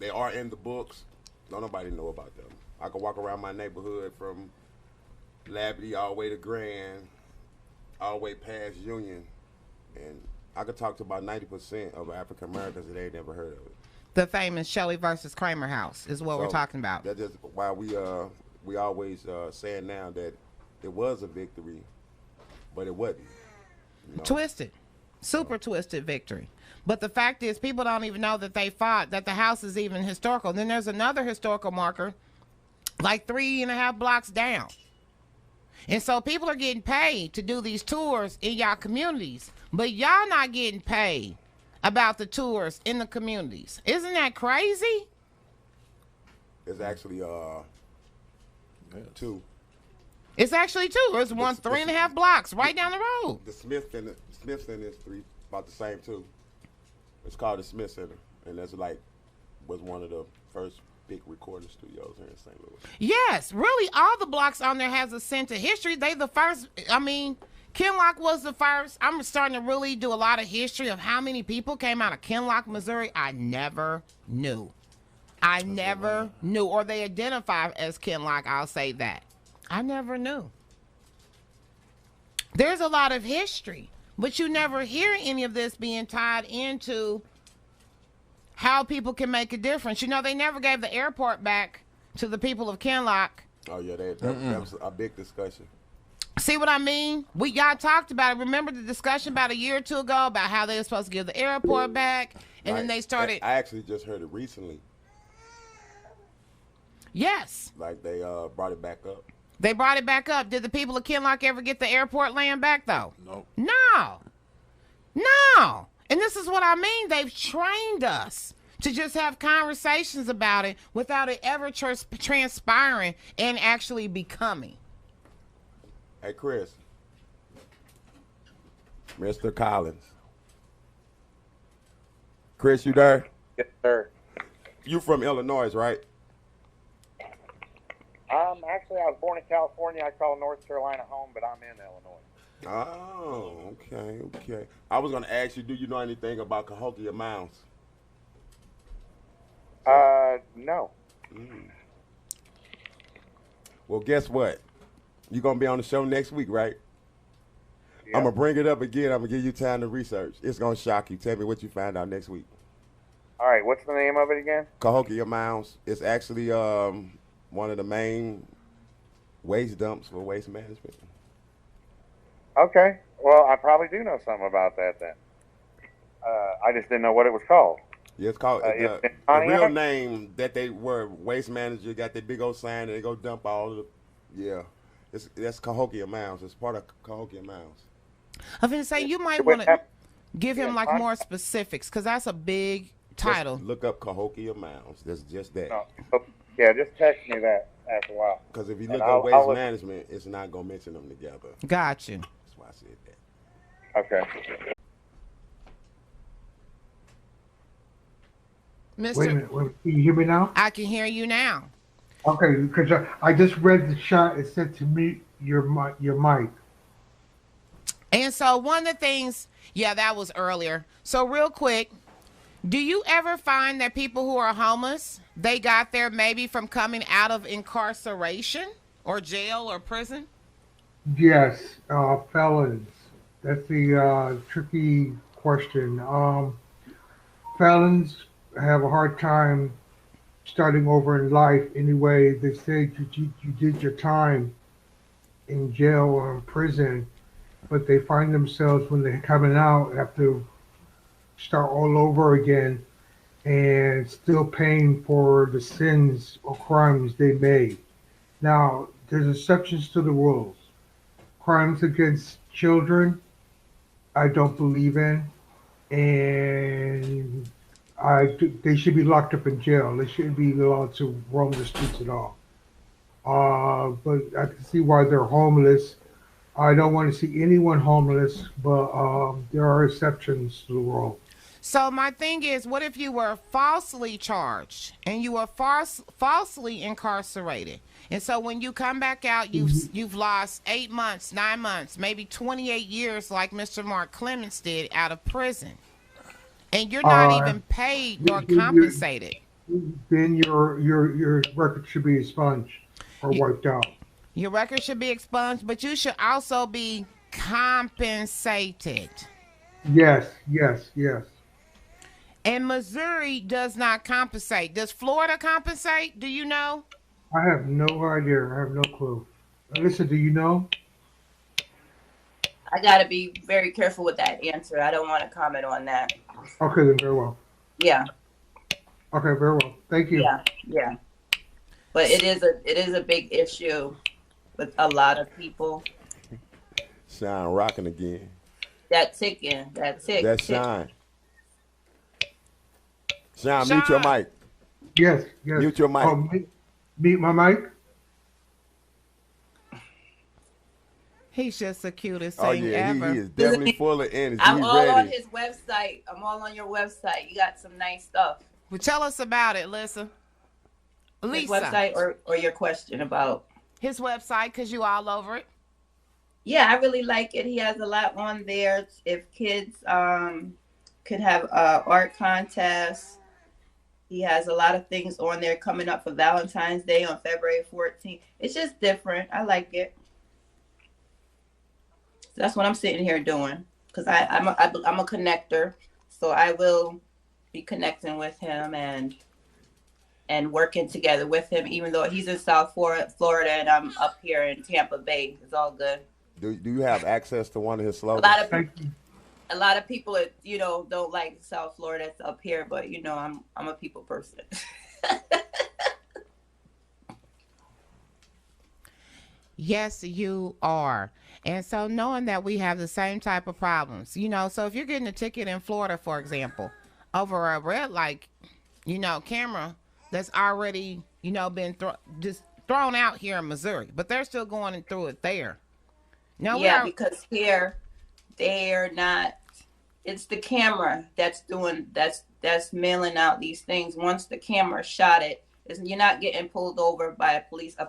are in the books, don't nobody know about them. I can walk around my neighborhood from Labadee all the way to Grand, all the way past Union, and I could talk to about 90% of African Americans that ain't never heard of it. The famous Shelley versus Kramer house is what we're talking about. That's just why we always saying now that it was a victory, but it wasn't. Twisted. Super twisted victory. But the fact is, people don't even know that they fought, that the house is even historical. Then there's another historical marker, like 3.5 blocks down. And so people are getting paid to do these tours in y'all communities, but y'all not getting paid about the tours in the communities. Isn't that crazy? It's actually two. It's actually two. There's 3.5 blocks right down the road. The Smith Center is about the same too. It's called the Smith Center, and that's was one of the first big recording studios here in St. Louis. Yes, really, all the blocks on there has a sense of history. They the first. I mean, Kinloch was the first. I'm starting to really do a lot of history of how many people came out of Kinloch, Missouri. I never knew. Or they identify as Kinloch. I'll say that. I never knew. There's a lot of history, but you never hear any of this being tied into how people can make a difference. They never gave the airport back to the people of Kinloch. Oh, yeah, that was a big discussion. See what I mean? Y'all talked about it. Remember the discussion about a year or two ago about how they were supposed to give the airport back, and then they started. I actually just heard it recently. Yes. They brought it back up. They brought it back up. Did the people of Kinloch ever get the airport land back, though? Nope. No. And this is what I mean. They've trained us to just have conversations about it without it ever transpiring and actually becoming. Hey, Chris. Mr. Collins. Chris, you there? Yes, sir. You from Illinois, right? Actually, I was born in California. I call North Carolina home, but I'm in Illinois. Oh, okay. I was gonna ask you, do you know anything about Cahokia Mounds? No. Well, guess what? You're gonna be on the show next week, right? Yep. I'm gonna bring it up again. I'm gonna give you time to research. It's gonna shock you. Tell me what you find out next week. All right, what's the name of it again? Cahokia Mounds. It's actually one of the main waste dumps for waste management. Okay. Well, I probably do know something about that then. I just didn't know what it was called. Yeah, it's called it's the real name that they were waste manager got that big old sign and they go dump all of the that's Cahokia Mounds. It's part of Cahokia Mounds. I was going to say, you might want to give him like more specifics, because that's a big title. Just look up Cahokia Mounds. That's just that. No. Yeah, just text me that after a while. Because if you look up waste management, it's not going to mention them together. Got you. That's why I said that. Okay. Mr. Wait a minute. Can you hear me now? I can hear you now. Okay, because I just read the chat. It said to mute your mic. And so one of the things, yeah, that was earlier. So real quick, do you ever find that people who are homeless, they got there maybe from coming out of incarceration or jail or prison? Yes, felons. That's the tricky question. Felons have a hard time starting over in life anyway. They say you did your time in jail or in prison, but they find themselves when they're coming out have to start all over again and still paying for the sins or crimes they made. Now, there's exceptions to the rules. Crimes against children, I don't believe in, and they should be locked up in jail. They shouldn't be allowed to roam the streets at all. But I can see why they're homeless. I don't want to see anyone homeless, but there are exceptions to the rule. So my thing is, what if you were falsely charged and you were falsely incarcerated? And so when you come back out, you've lost 8 months, 9 months, maybe 28 years, like Mr. Mark Clemens did, out of prison, and you're not even paid nor compensated. Then your record should be expunged or wiped out. Your record should be expunged, but you should also be compensated. Yes. And Missouri does not compensate. Does Florida compensate? Do you know? I have no idea. I have no clue. Alyssa, do you know? I got to be very careful with that answer. I don't want to comment on that. Okay, then very well. Yeah. Okay, very well. Thank you. Yeah. But it is a big issue with a lot of people. Shine rocking again. That ticking. That's Shine. Shine, mute your mic. Yes. Mute your mic. Mute my mic. He's just the cutest thing ever. He is definitely full of energy. I'm all on his website. I'm all on your website. You got some nice stuff. Well, tell us about it, Lisa. His website or your question about his website, because you all over it. Yeah, I really like it. He has a lot on there. If kids could have art contests, he has a lot of things on there coming up for Valentine's Day on February 14th. It's just different. I like it. So that's what I'm sitting here doing, because I'm a connector. So I will be connecting with him and working together with him, even though he's in South Florida and I'm up here in Tampa Bay. It's all good. Do you have access to one of his slogans? A lot of people, don't like South Florida. That's up here, but I'm a people person. Yes, you are. And so knowing that we have the same type of problems, so if you're getting a ticket in Florida, for example, over a red light, camera that's already, been just thrown out here in Missouri, but they're still going through it there. No, Yeah, because here they're not. It's the camera that's mailing out these things. Once the camera shot it, you're not getting pulled over by a police. A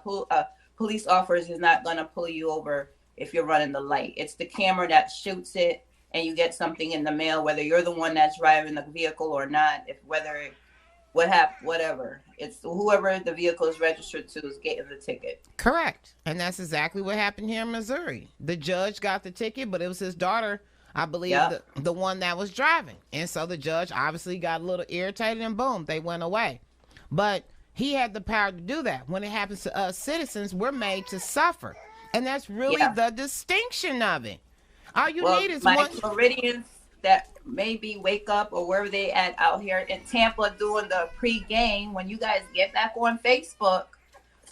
police officer is not gonna pull you over if you're running the light. It's the camera that shoots it, and you get something in the mail, whether you're the one that's driving the vehicle or not. Whatever. It's whoever the vehicle is registered to is getting the ticket. Correct. And that's exactly what happened here in Missouri. The judge got the ticket, but it was his daughter, I believe, the one that was driving. And so the judge obviously got a little irritated, and boom, they went away. But he had the power to do that. When it happens to us citizens, we're made to suffer. And that's really the distinction of it. All you need is one. Floridians that maybe wake up or wherever they at out here in Tampa doing the pre-game, when you guys get back on Facebook,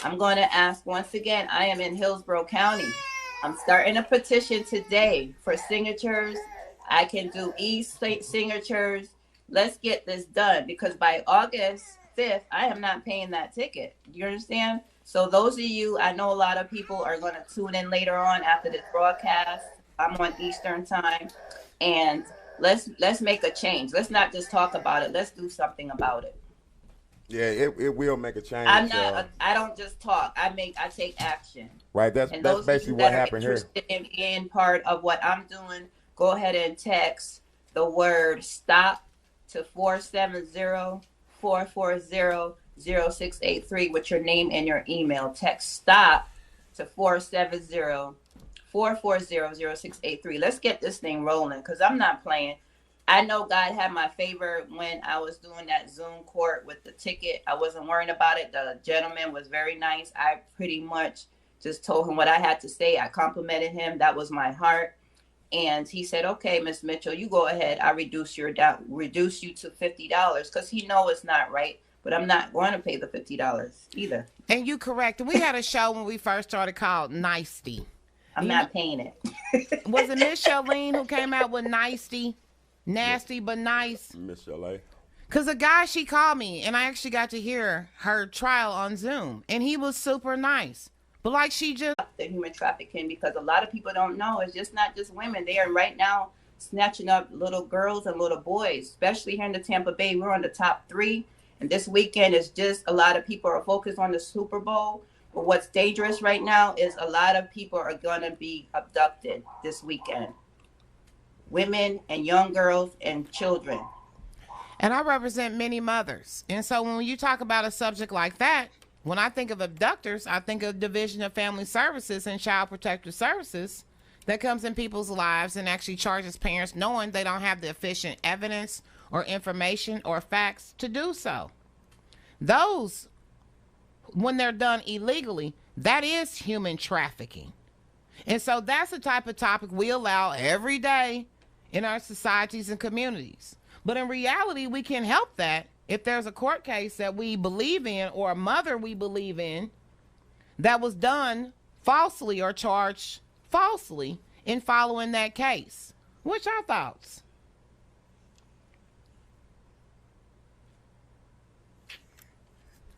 I'm going to ask once again. I am in Hillsborough County. I'm starting a petition today for signatures. I can do signatures. Let's get this done, because by August 5th, I am not paying that ticket. Do you understand? So those of you, I know a lot of people are going to tune in later on after this broadcast. I'm on Eastern time, and let's make a change. Let's not just talk about it. Let's do something about it. Yeah, it will make a change. I don't just talk. I take action. Right. That's basically what happened here. In being part of what I'm doing, go ahead and text the word stop to 470-440-0683 with your name and your email. Text stop to 470-440-0683. Let's get this thing rolling, because I'm not playing. I know God had my favor when I was doing that Zoom court with the ticket. I wasn't worrying about it. The gentleman was very nice. I pretty much just told him what I had to say. I complimented him. That was my heart. And he said, okay, Miss Mitchell, you go ahead. I reduce you to $50, because he know it's not right. But I'm not going to pay the $50 either. And you correct. We had a show when we first started called Nicety. I'm not paying it. Was it Miss Charlene who came out with Nicety? Nasty but nice. Miss LA. Because a guy, she called me, and I actually got to hear her trial on Zoom, and he was super nice. But like she just... The human trafficking, because a lot of people don't know, it's just not just women. They are right now snatching up little girls and little boys, especially here in the Tampa Bay. We're on the top 3. And this weekend is just a lot of people are focused on the Super Bowl. But what's dangerous right now is a lot of people are going to be abducted this weekend. Women and young girls and children. And I represent many mothers. And so when you talk about a subject like that, when I think of abductors, I think of Division of Family Services and Child Protective Services that comes in people's lives and actually charges parents knowing they don't have the efficient evidence or information or facts to do so. Those, when they're done illegally, that is human trafficking. And so that's the type of topic we allow every day in our societies and communities. But in reality, we can help that if there's a court case that we believe in, or a mother we believe in, that was done falsely or charged falsely in following that case. What's your thoughts?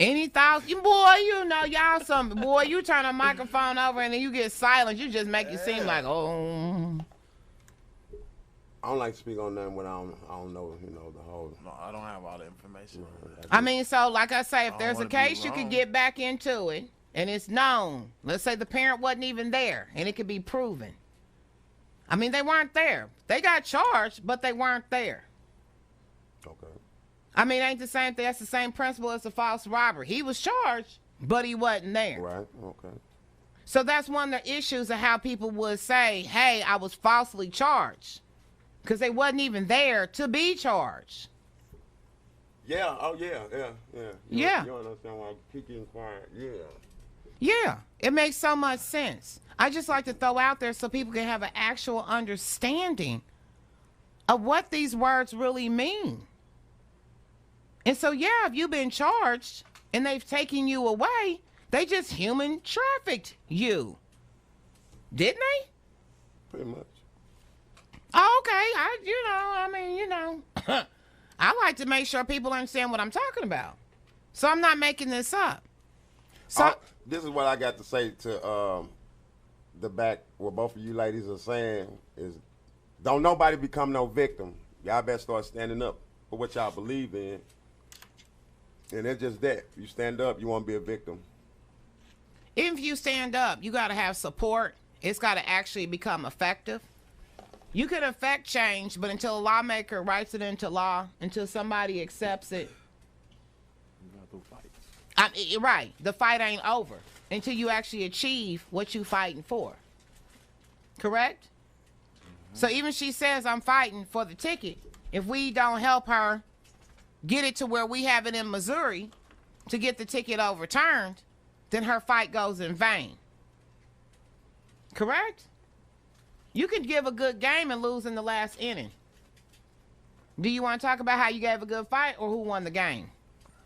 Any thoughts? Boy, y'all something. Boy, you turn a microphone over and then you get silent. You just make it seem like, oh... I don't like to speak on nothing when I don't know, the whole. No, I don't have all the information. I mean, so like I say, if there's a case, you could get back into it, and it's known. Let's say the parent wasn't even there, and it could be proven. I mean, they weren't there. They got charged, but they weren't there. Okay. I mean, ain't the same thing. That's the same principle as a false robbery. He was charged, but he wasn't there. Right. Okay. So that's one of the issues of how people would say, hey, I was falsely charged. Because they wasn't even there to be charged. Yeah. Oh, yeah. Yeah. You don't understand why I keep getting quiet. Yeah. Yeah. It makes so much sense. I just like to throw out there so people can have an actual understanding of what these words really mean. And so, yeah, if you've been charged and they've taken you away, they just human trafficked you. Didn't they? Pretty much. Oh, okay. I like to make sure people understand what I'm talking about. So I'm not making this up. So this is what I got to say to what both of you ladies are saying is, don't nobody become no victim. Y'all better start standing up for what y'all believe in. And it's just that. You stand up, you won't be a victim. if you stand up, you got to have support. It's got to actually become effective. You can affect change, but until a lawmaker writes it into law, until somebody accepts it, right, the fight ain't over until you actually achieve what you fighting for. Correct? So even she says, I'm fighting for the ticket. If we don't help her get it to where we have it in Missouri to get the ticket overturned, then her fight goes in vain. Correct? You can give a good game and lose in the last inning. Do you want to talk about how you gave a good fight or who won the game?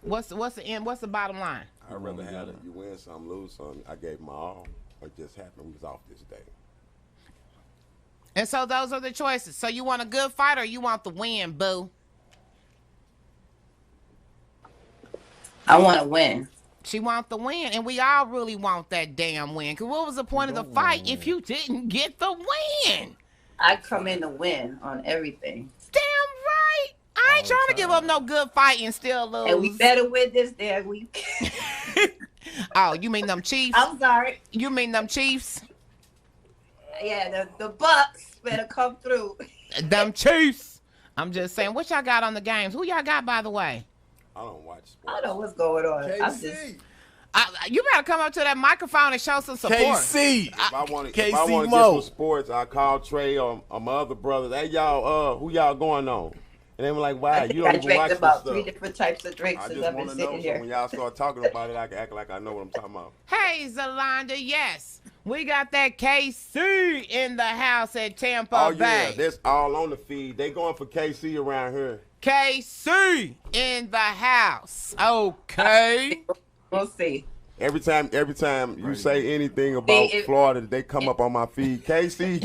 What's the end? What's the bottom line? I'd rather have it. You win some, lose some. I gave my all. What just happened was off this day. And so those are the choices. So you want a good fight or you want the win, boo? I want to win. She wants the win, and we all really want that damn win. Because what was the point of the fight if you didn't get the win? I come in to win on everything. Damn right. I ain't trying to give up no good fight and still lose. And we better win this damn week. Oh, you mean them Chiefs? I'm sorry. You mean them Chiefs? Yeah, the Bucks better come through. Them Chiefs. I'm just saying, what y'all got on the games? Who y'all got, by the way? I don't watch sports. I don't know what's going on. KC. You better come up to that microphone and show some support. KC. If I want to KC get Mo. some sports, I call Trey or my other brothers. Hey, y'all, who y'all going on? And they were like, wow, you don't even watch this about stuff. 3 different types of drinks I since just I've been want to know, sitting so here. when y'all start talking about it, I can act like I know what I'm talking about. Hey, Zalonda, yes. We got that KC in the house at Tampa Oh, Bay. yeah, that's all on the feed. They going for KC around here. KC in the house. Okay. We'll see. Every time you say anything about Florida, they come up on my feed. KC.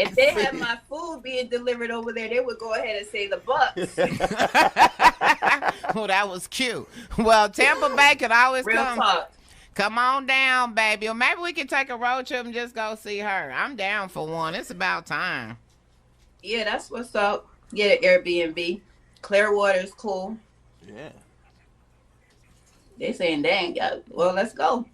If they had my food being delivered over there, they would go ahead and say the Bucks. Well, that was cute. Well, Tampa Bay could always Real talk. Come on down, baby. Or maybe we can take a road trip and just go see her. I'm down for one. It's about time. Yeah, that's what's up. Get an Airbnb. Clearwater's cool. Yeah. They saying, dang, well, let's go.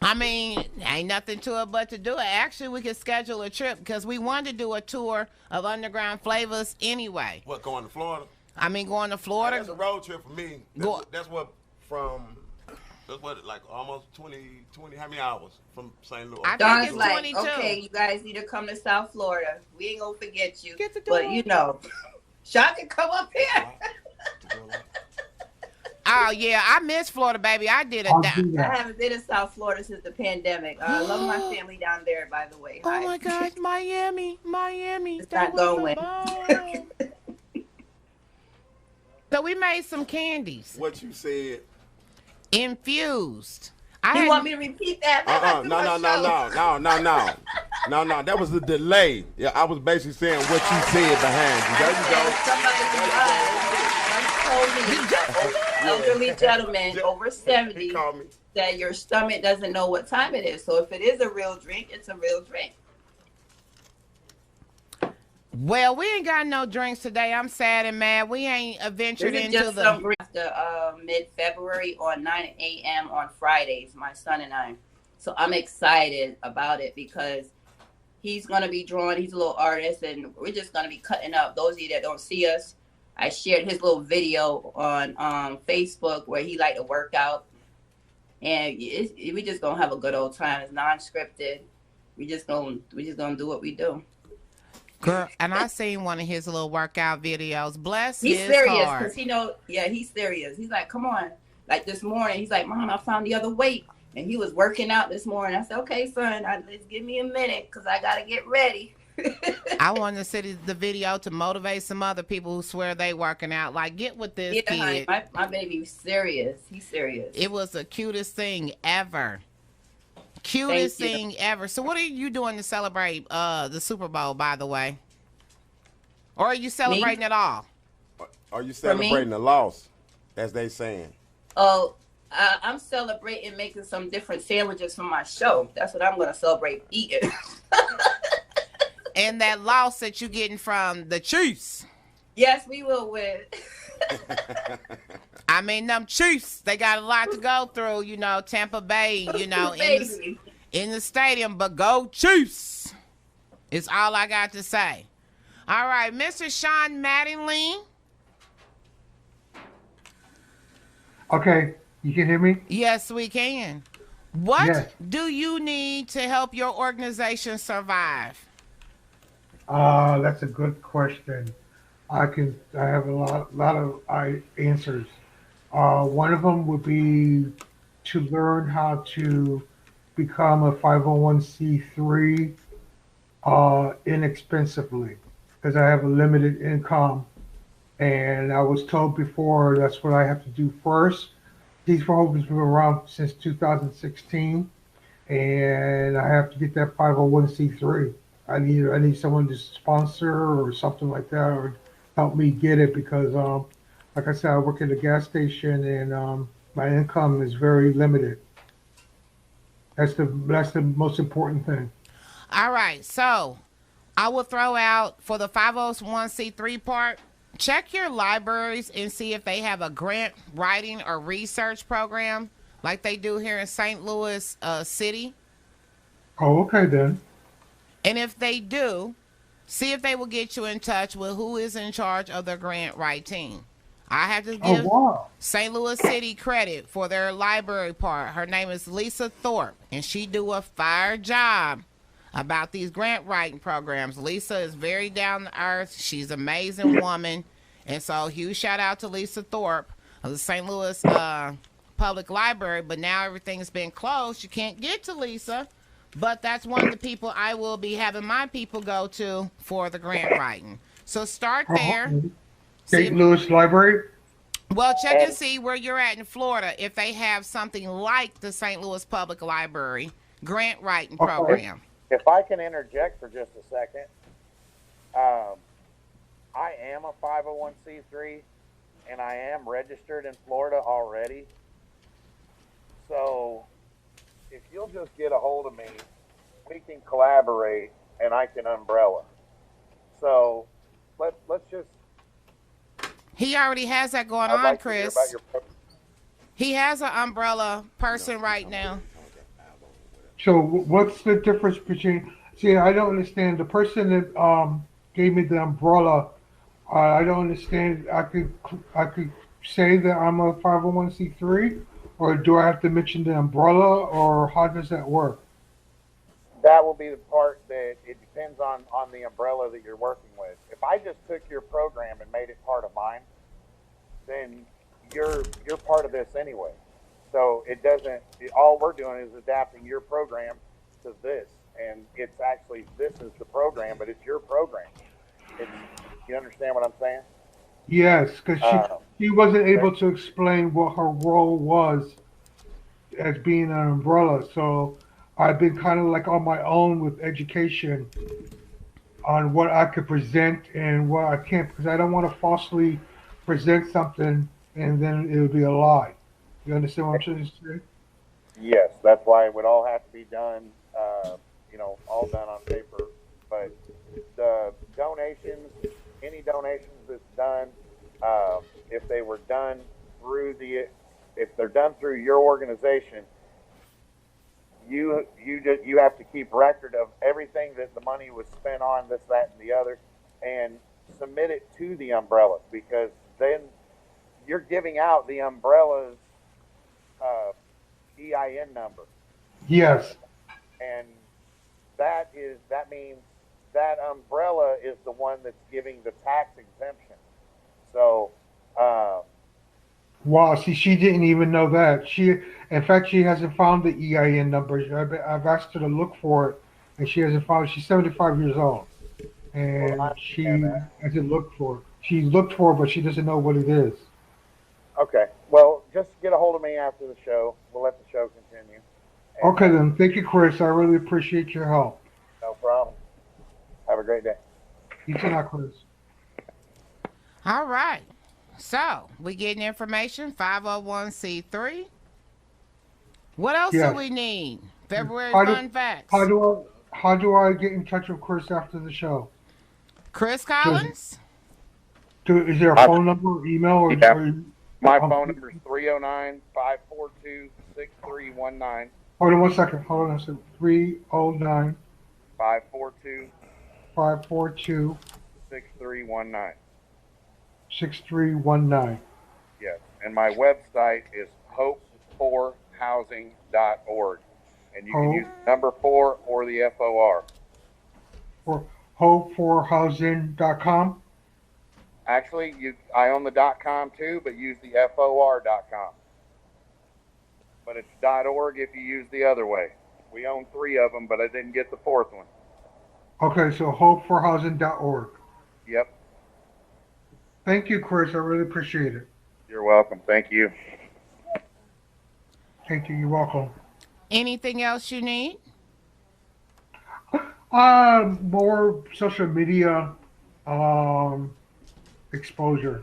I mean, ain't nothing to it but to do it. Actually, we could schedule a trip because we wanted to do a tour of Underground Flavas anyway. What, going to Florida? I mean, going to Florida. That's a road trip for me. That's what like almost 20, how many hours from St. Louis? I think Don's it's like, 22. okay, you guys need to come to South Florida. We ain't gonna forget you. Get the But door. you know, Sean can come up here. Oh, yeah. I miss Florida, baby. I did it I'll down. do I that. haven't been to South Florida since the pandemic. I love my family down there, by the way. Oh, Hi. my gosh. Miami. It's That not was going. the bomb. So we made some candies. What you said. Infused. You want me to repeat that? No. That was the delay. Yeah, I was basically saying what you said behind you. There you go. Elderly gentleman over 70 He called me. that your stomach doesn't know what time it is. So if it is a real drink, it's a real drink. Well, we ain't got no drinks today. I'm sad and mad. We ain't ventured This is into just the... some after mid-February on 9 a.m. on Fridays, my son and I. So I'm excited about it because he's going to be drawing. He's a little artist, and we're just going to be cutting up. Those of you that don't see us, I shared his little video on Facebook where he like to work out. And we just going to have a good old time. It's non-scripted. We just going to do what we do. Girl, and I seen one of his little workout videos. Bless He's his serious heart. because he's serious. He's like, come on. Like this morning, he's like, Mom, I found the other weight. And he was working out this morning. I said, okay, son, let's give me a minute because I got to get ready. I want to see the video to motivate some other people who swear they working out. Like, get with this Yeah, kid. honey, my baby's serious. He's serious. It was the cutest thing ever. Cutest thing ever. So what are you doing to celebrate the Super Bowl, by the way? Or are you celebrating at all? Are you celebrating the loss, as they saying? Oh, I'm celebrating making some different sandwiches for my show. That's what I'm going to celebrate eating. And that loss that you're getting from the Chiefs. Yes, we will win. I mean, them Chiefs, they got a lot to go through, you know, Tampa Bay, you know, in the stadium, but go Chiefs. It's all I got to say. All right, Mr. Sean Mattingly. Okay, you can hear me? Yes, we can. What do you need to help your organization survive? That's a good question. I have a lot of answers. One of them would be to learn how to become a 501c3 inexpensively, because I have a limited income, and I was told before that's what I have to do first. Teach for Hope has been around since 2016, and I have to get that 501c3. I need someone to sponsor or something like that, or help me get it, because like I said, I work at a gas station, and my income is very limited. That's the most important thing. All right, so I will throw out for the 501c3 part, check your libraries and see if they have a grant writing or research program like they do here in St. Louis City. Oh, okay then. And if they do, see if they will get you in touch with who is in charge of their grant writing. I have to give St. Louis City credit for their library part. Her name is Lisa Thorpe, and she do a fire job about these grant writing programs. Lisa is very down to earth. She's an amazing woman. And so huge shout out to Lisa Thorpe of the St. Louis Public Library. But now everything's been closed. You can't get to Lisa. But that's one of the people I will be having my people go to for the grant writing. So start there. St. Louis Library? Well, check and see where you're at in Florida if they have something like the St. Louis Public Library grant writing program. If I can interject for just a second, I am a 501c3, and I am registered in Florida already. So if you'll just get a hold of me, we can collaborate, and I can umbrella. So let's just. He already has that going on, Chris. He has an umbrella person right now. So what's the difference between? See, I don't understand. The person that gave me the umbrella, I don't understand. I could say that I'm a 501c3, or do I have to mention the umbrella, or how does that work? That will be the part that it depends on the umbrella that you're working with. If I just took your program and made it part of mine, then you're part of this anyway. So it doesn't. All we're doing is adapting your program to this, and it's actually this is the program, but it's your program. You understand what I'm saying? Yes, because she wasn't able to explain what her role was as being an umbrella. So I've been kind of like on my own with education on what I could present and what I can't, because I don't want to falsely present something and then it would be a lie. You understand what I'm trying to say? Yes, that's why it would all have to be done, all done on paper. But the donations, any donations that's done, if they were done through if they're done through your organization, you have to keep record of everything that the money was spent on, this, that, and the other, and submit it to the umbrellas, because then you're giving out the umbrella's EIN number. Yes. And that means that umbrella is the one that's giving the tax exemption. So wow, see, she didn't even know that. In fact, she hasn't found the EIN number. I've asked her to look for it, and she hasn't found it. She's 75 years old. and I she understand that. hasn't looked for it. She looked for it, but she doesn't know what it is. Okay. Well, just get a hold of me after the show. We'll let the show continue. And Okay, then. Thank you, Chris. I really appreciate your help. no problem. Have a great day. You too, now, Chris. All right. So we getting information. 501c3. What else do Yes. we need? February How do- fun facts. How do I get in touch with Chris after the show? Chris Collins. Is there a phone number, or email, or? Yeah. or My phone number is 309-542-6319. Hold on one second. Hold on a second. 309 542 542 6319. 6319. Yes. And my website is hopeforhousing.org. And you can use number 4 or the FOR. Or hopeforhousing.com. Actually, I own the .com too, but use the FOR.com. But it's .org if you use the other way. We own 3 of them, but I didn't get the 4th one. Okay, so hopeforhousing.org. Yep. Thank you, Chris. I really appreciate it. You're welcome. Thank you. Thank you. You're welcome. Anything else you need? More social media exposure.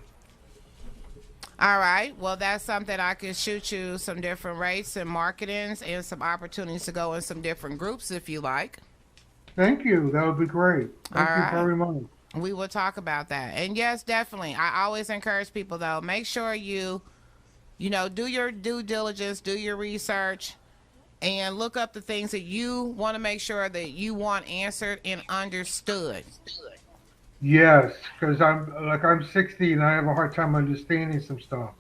All right. Well, that's something I can shoot you some different rates and marketings and some opportunities to go in some different groups if you like. Thank you. That would be great. Thank All you right. very much. We will talk about that. And yes, definitely. I always encourage people though, make sure you do your due diligence, do your research, and look up the things that you want to make sure that you want answered and understood. Yes, because I'm 60 and I have a hard time understanding some stuff.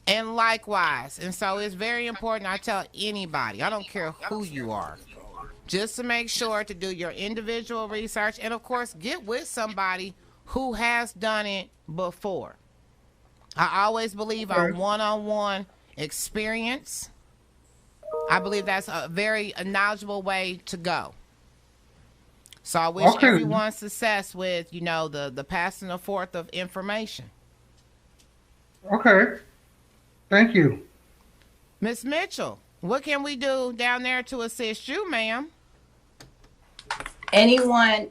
And likewise. And so it's very important. I tell anybody, I don't care who you are, just to make sure to do your individual research. And of course, get with somebody who has done it before. I always believe on one-on-one experience. I believe that's a very knowledgeable way to go. So I wish everyone success with, the passing and forth of information. Okay. Thank you. Miss Mitchell, what can we do down there to assist you, ma'am? Anyone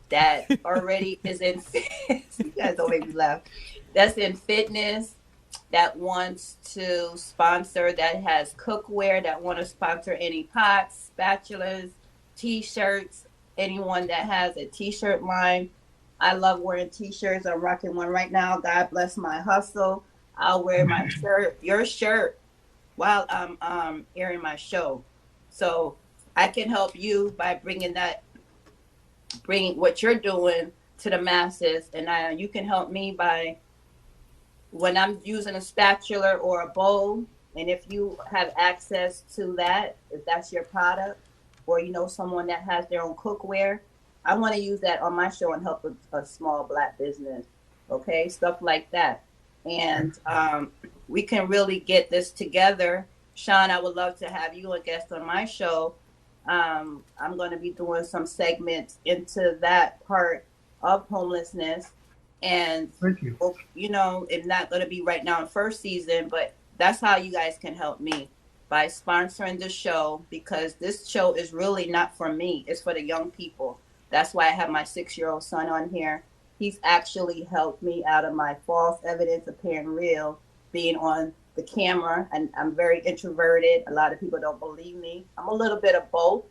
that already is in you guys don't make me laugh. That's in fitness, that wants to sponsor, that has cookware, that want to sponsor any pots, spatulas, t-shirts, anyone that has a t-shirt line. I love wearing t-shirts. I'm rocking one right now. God bless my hustle. I'll wear my shirt, your shirt, while I'm airing my show. So I can help you by bringing what you're doing to the masses. And you can help me by, when I'm using a spatula or a bowl, and if you have access to that, if that's your product, or someone that has their own cookware, I want to use that on my show and help a small Black business. Okay, stuff like that. And we can really get this together. Sean, I would love to have you a guest on my show. I'm going to be doing some segments into that part of homelessness. And, Thank you. It's not going to be right now in first season, but that's how you guys can help me, by sponsoring the show, because this show is really not for me. It's for the young people. That's why I have my 6-year-old son on here. He's actually helped me out of my false evidence appearing real, being on the camera. And I'm very introverted. A lot of people don't believe me. I'm a little bit of both.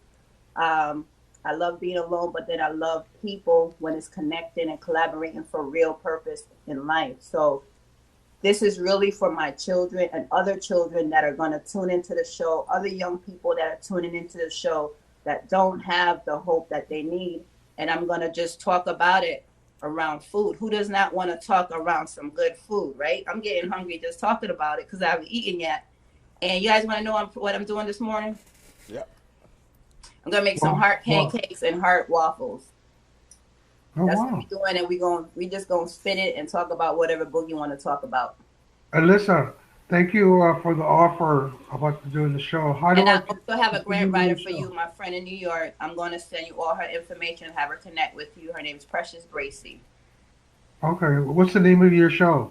I love being alone, but then I love people when it's connecting and collaborating for real purpose in life. So this is really for my children and other children that are going to tune into the show, other young people that are tuning into the show that don't have the hope that they need. And I'm going to just talk about it around food. Who does not want to talk around some good food, right? I'm getting hungry just talking about it because I haven't eaten yet. And you guys want to know what I'm doing this morning? Yep. I'm going to make some heart pancakes and heart waffles. Oh, That's wow. what we're doing, and we just gonna spin it and talk about whatever book you want to talk about. And listen, Thank you for the offer about doing the show. How do And I I also have a grant continue doing writer the for you, show? my friend in New York. I'm going to send you all her information, have her connect with you. Her name is Precious Bracy. Okay, what's the name of your show?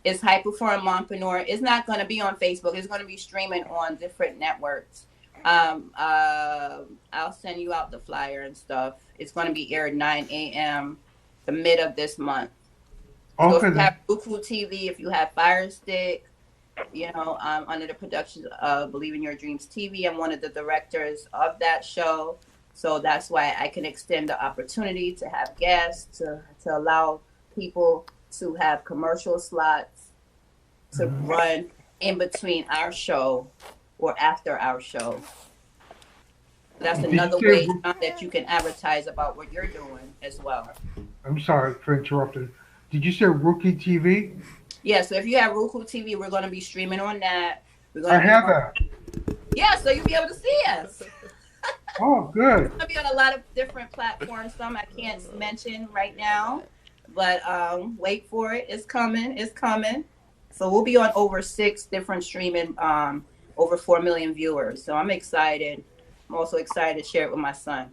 It's Hyper for a Mompreneur. It's not going to be on Facebook. It's going to be streaming on different networks. I'll send you out the flyer and stuff. It's going to be aired 9 a.m. the mid of this month. So if Okay, you then. have Roku TV, if you have Fire Stick, under the production of Believe in Your Dreams TV, I'm one of the directors of that show. So that's why I can extend the opportunity to have guests, to allow people to have commercial slots to run in between our show or after our show. That's Did you another say, way that you can advertise about what you're doing as well. I'm sorry for interrupting. Did you say Rookie TV? Yeah, so if you have Roku TV, we're going to be streaming on that. We're going I to be have that. Yeah, so you'll be able to see us. Oh, good. We're going to be on a lot of different platforms. Some I can't mention right now, but wait for it. It's coming. It's coming. So we'll be on over 6 different streaming, over 4 million viewers. So I'm excited. I'm also excited to share it with my son.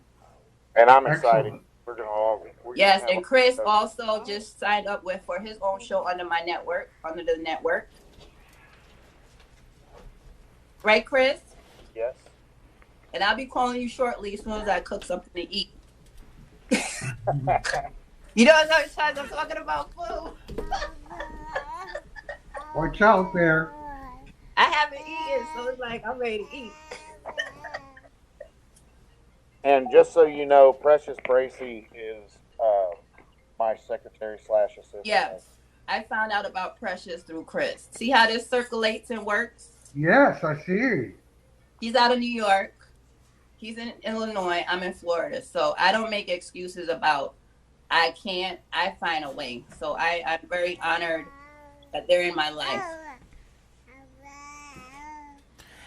And I'm excited. Excellent. We're gonna all. Yes, and Chris also just signed up for his own show under my network, under the network. Right, Chris? Yes. And I'll be calling you shortly as soon as I cook something to eat. You know how many times I'm talking about food? Watch out there. I haven't eaten, so it's like I'm ready to eat. And just so you know, Precious Bracy is my secretary / assistant. Yes. I found out about Precious through Chris. See how this circulates and works? Yes, I see. He's out of New York. He's in Illinois. I'm in Florida. So I don't make excuses about I can't. I find a way. So I'm very honored that they're in my life.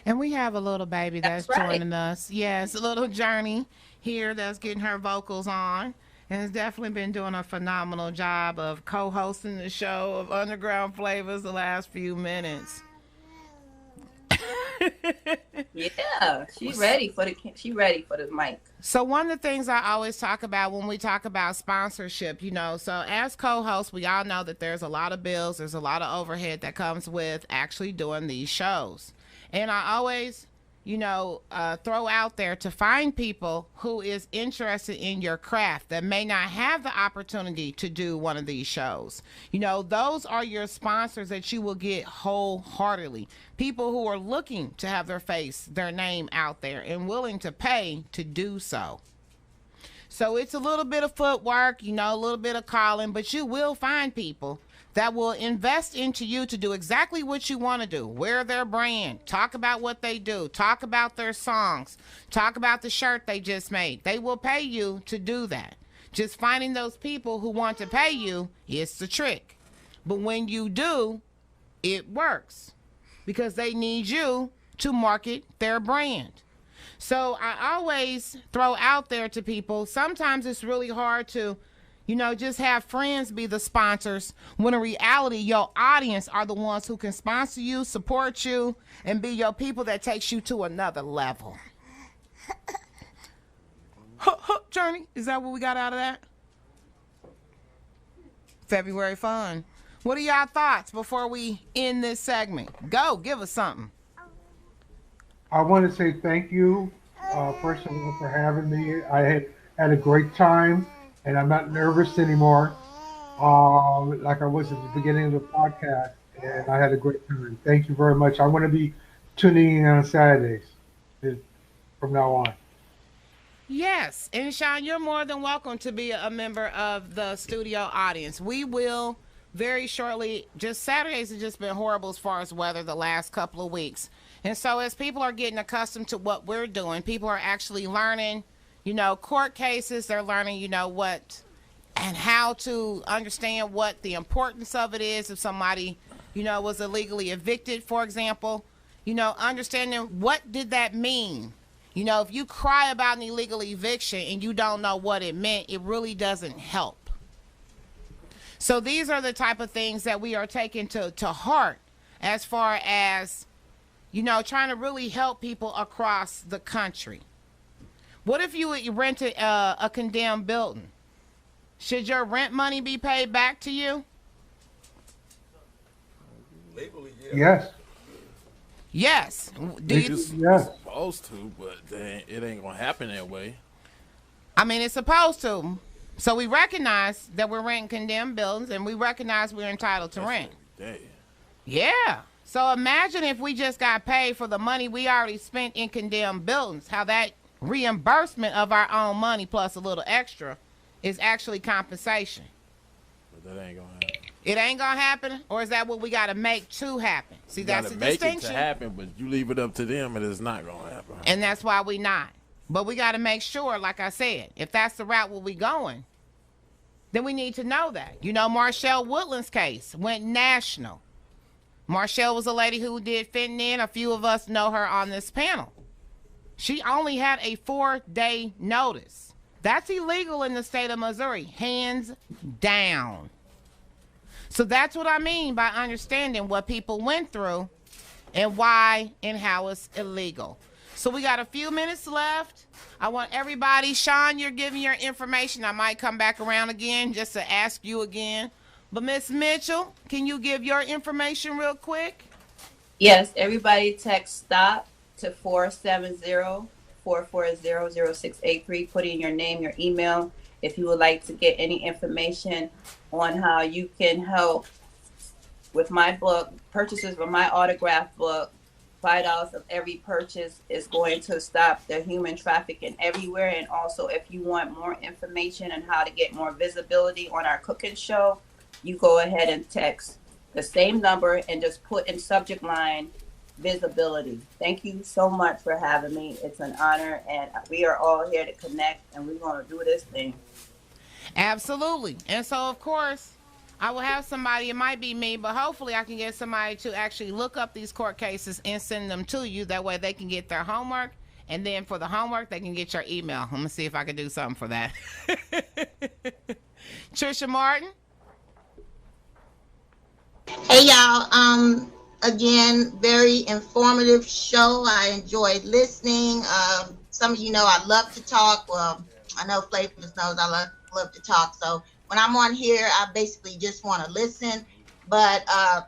And we have a little baby that's That's right. joining us. Yes, a little Journey here that's getting her vocals on. And has definitely been doing a phenomenal job of co-hosting the show of Underground Flavas the last few minutes. Yeah, she's ready for the mic. So one of the things I always talk about when we talk about sponsorship, so as co-hosts, we all know that there's a lot of bills, there's a lot of overhead that comes with actually doing these shows. And I always, throw out there to find people who is interested in your craft that may not have the opportunity to do one of these shows. Those are your sponsors that you will get wholeheartedly. People who are looking to have their name out there and willing to pay to do so. So it's a little bit of footwork, a little bit of calling, but you will find people that will invest into you to do exactly what you want to do. Wear their brand, talk about what they do, talk about their songs, talk about the shirt they just made. They will pay you to do that. Just finding those people who want to pay you is the trick. But when you do, it works because they need you to market their brand. So I always throw out there to people, sometimes it's really hard to just have friends be the sponsors when in reality your audience are the ones who can sponsor you, support you, and be your people that takes you to another level. Journey, is that what we got out of that? February fun. What are y'all thoughts before we end this segment? Go, give us something. I want to say thank you, first of all, for having me. I had a great time, and I'm not nervous anymore, like I was at the beginning of the podcast, and I had a great time. Thank you very much. I want to be tuning in on Saturdays from now on. Yes, and Sean, you're more than welcome to be a member of the studio audience. We will very shortly, just Saturdays have just been horrible as far as weather the last couple of weeks. And so as people are getting accustomed to what we're doing, people are actually learning, court cases, they're learning, what and how to understand what the importance of it is if somebody, was illegally evicted, for example, understanding what did that mean. If you cry about an illegal eviction and you don't know what it meant, it really doesn't help. So these are the type of things that we are taking to heart as far as, trying to really help people across the country. What if you rented a condemned building? Should your rent money be paid back to you? Legally, Yes. Yes. Do They you? just Yes. supposed to, but it ain't gonna happen that way. I mean, it's supposed to. So we recognize that we're renting condemned buildings, and we recognize we're entitled to rent. Damn. Yeah. So imagine if we just got paid for the money we already spent in condemned buildings, how that reimbursement of our own money plus a little extra is actually compensation. But that ain't gonna happen. It ain't gonna happen, or is that what we gotta make to happen? See, You that's gotta the make distinction. it to happen, but you leave it up to them, and it's not gonna happen. And that's why we not. But we gotta make sure, like I said, if that's the route where we going, then we need to know that. Marshall Woodland's case went national. Marshall was a lady who did fitting in. A few of us know her on this panel. She only had a 4-day notice. That's illegal in the state of Missouri, hands down. So that's what I mean by understanding what people went through and why and how it's illegal. So we got a few minutes left. I want everybody, Sean, you're giving your information. I might come back around again just to ask you again. But Miss Mitchell, can you give your information real quick? Yes, everybody text STOP to 470-440-0683. Put in your name, your email, if you would like to get any information on how you can help with my book. Purchases of my autograph book, $5 of every purchase is going to stop the human trafficking everywhere. And also, if you want more information on how to get more visibility on our cooking show, you go ahead and text the same number and just put in subject line visibility. Thank you so much for having me. It's an honor, and we are all here to connect, and we're going to do this thing. Absolutely. And so, of course, I will have somebody, it might be me, but hopefully I can get somebody to actually look up these court cases and send them to you. That way they can get their homework. And then for the homework, they can get your email. I'm going to see if I can do something for that. Trisha Martin. Hey y'all, again, very informative show. I enjoyed listening. Some of you know I love to talk. Well, I know Flavas knows I love to talk. So when I'm on here, I basically just want to listen. But I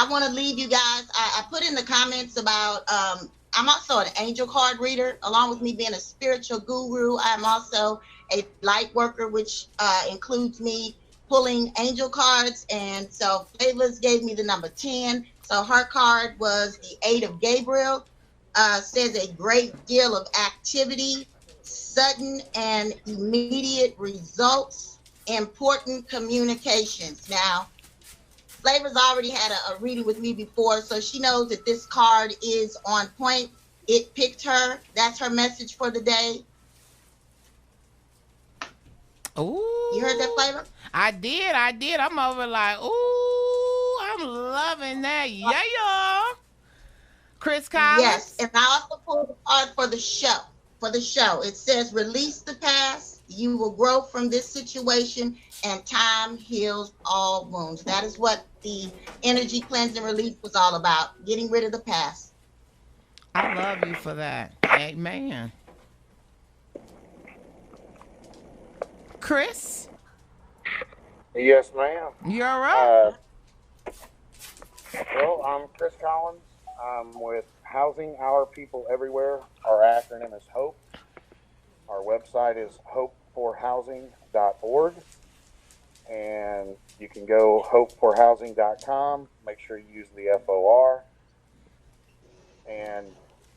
want to leave you guys. I put in the comments about I'm also an angel card reader. Along with me being a spiritual guru, I'm also a light worker, which includes me pulling angel cards. And so Flavas gave me the number 10. So her card was the 8 of Gabriel. Says a great deal of activity, sudden and immediate results, important communications. Now, Flavas already had a reading with me before, so she knows that this card is on point. It picked her. That's her message for the day. Ooh. You heard that, Flavor? I did. I'm over like, ooh, I'm loving that. Yeah, y'all. Chris Collins. Yes, and I also pulled the card for the show. It says, release the past. You will grow from this situation, and time heals all wounds. That is what the energy cleanse and relief was all about, getting rid of the past. I love you for that. Amen. Chris? Yes, ma'am. You're up. Well, I'm Chris Collins. I'm with Housing Our People Everywhere. Our acronym is HOPE. Our website is hopeforhousing.org. And you can go hopeforhousing.com. Make sure you use the FOR. And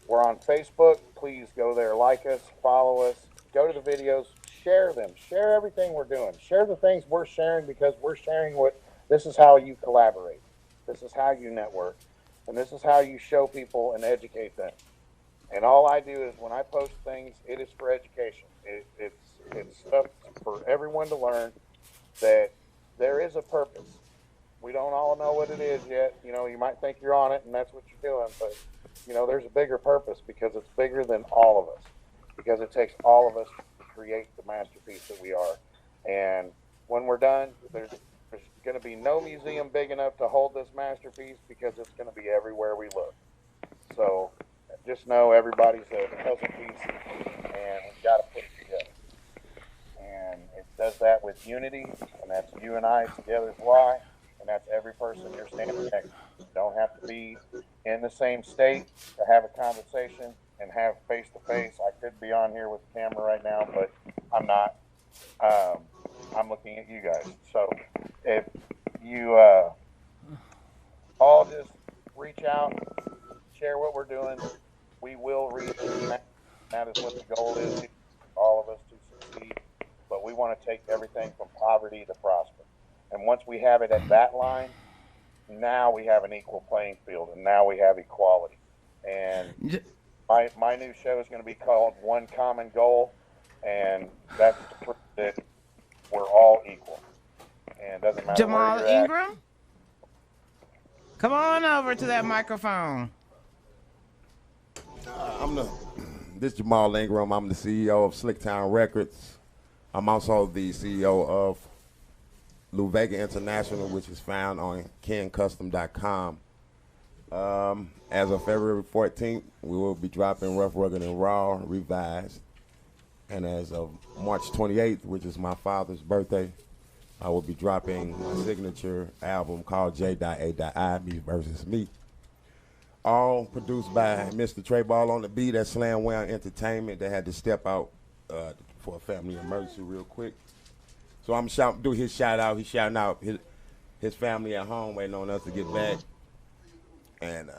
we're on Facebook. Please go there, like us, follow us, go to the videos, share them, share everything we're doing, share the things we're sharing, because we're sharing this is how you collaborate. This is how you network. And this is how you show people and educate them. And all I do is when I post things, it is for education. It's stuff for everyone to learn that there is a purpose. We don't all know what it is yet. You might think you're on it and that's what you're doing, but there's a bigger purpose, because it's bigger than all of us, because it takes all of us to create the masterpiece that we are. And when we're done, there's going to be no museum big enough to hold this masterpiece because it's going to be everywhere we look. So just know everybody's a puzzle piece, and we've got to put it together. And it does that with unity, and that's you and I together is why, and that's every person you're standing next to. You don't have to be in the same state to have a conversation and have face-to-face. I could be on here with the camera right now, but I'm not. I'm looking at you guys. So if you all just reach out, share what we're doing, we will reach. That is what the goal is, all of us to succeed. But we want to take everything from poverty to prosper. And once we have it at that line, now we have an equal playing field, and now we have equality. And my new show is going to be called One Common Goal, and that's to prove that we're all equal. And it doesn't matter Jamal where you're Ingram, come on over to that microphone. This is Jamal Ingram. I'm the CEO of Slicktown Records. I'm also the CEO of Lou Vega International, which is found on kencustom.com. As of February 14th, we will be dropping Rough, Rugged, and Raw revised. And as of March 28th, which is my father's birthday, I will be dropping my signature album called J.A.I, Me versus Me. All produced by Mr. Trey Ball on the beat at Slam Well Entertainment. They had to step out for a family emergency real quick. So I'm do his shout out. He's shouting out his family at home waiting on us to get back. And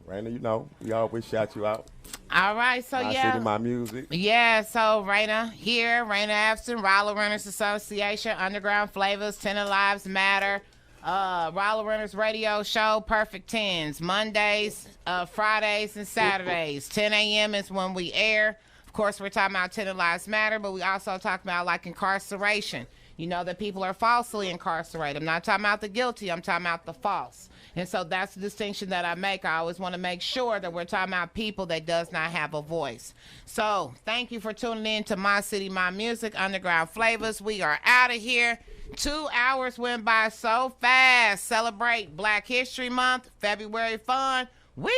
Raina, you know, we always shout you out. All right, so My yeah. city, my music. Yeah, so Raina here, Raina Abston, Roller Runners Association, Underground Flavas, 10 Lives Matter, Roller Runners Radio Show, Perfect Tens, Mondays, Fridays, and Saturdays. 10 a.m. is when we air. Of course, we're talking about 10 Lives Matter, but we also talk about like incarceration. You know that people are falsely incarcerated. I'm not talking about the guilty, I'm talking about the false. And so that's the distinction that I make. I always want to make sure that we're talking about people that does not have a voice. So thank you for tuning in to My City, My Music, Underground Flavas. We are out of here. 2 hours went by so fast. Celebrate Black History Month, February fun. We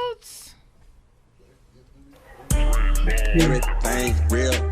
out. Everything real.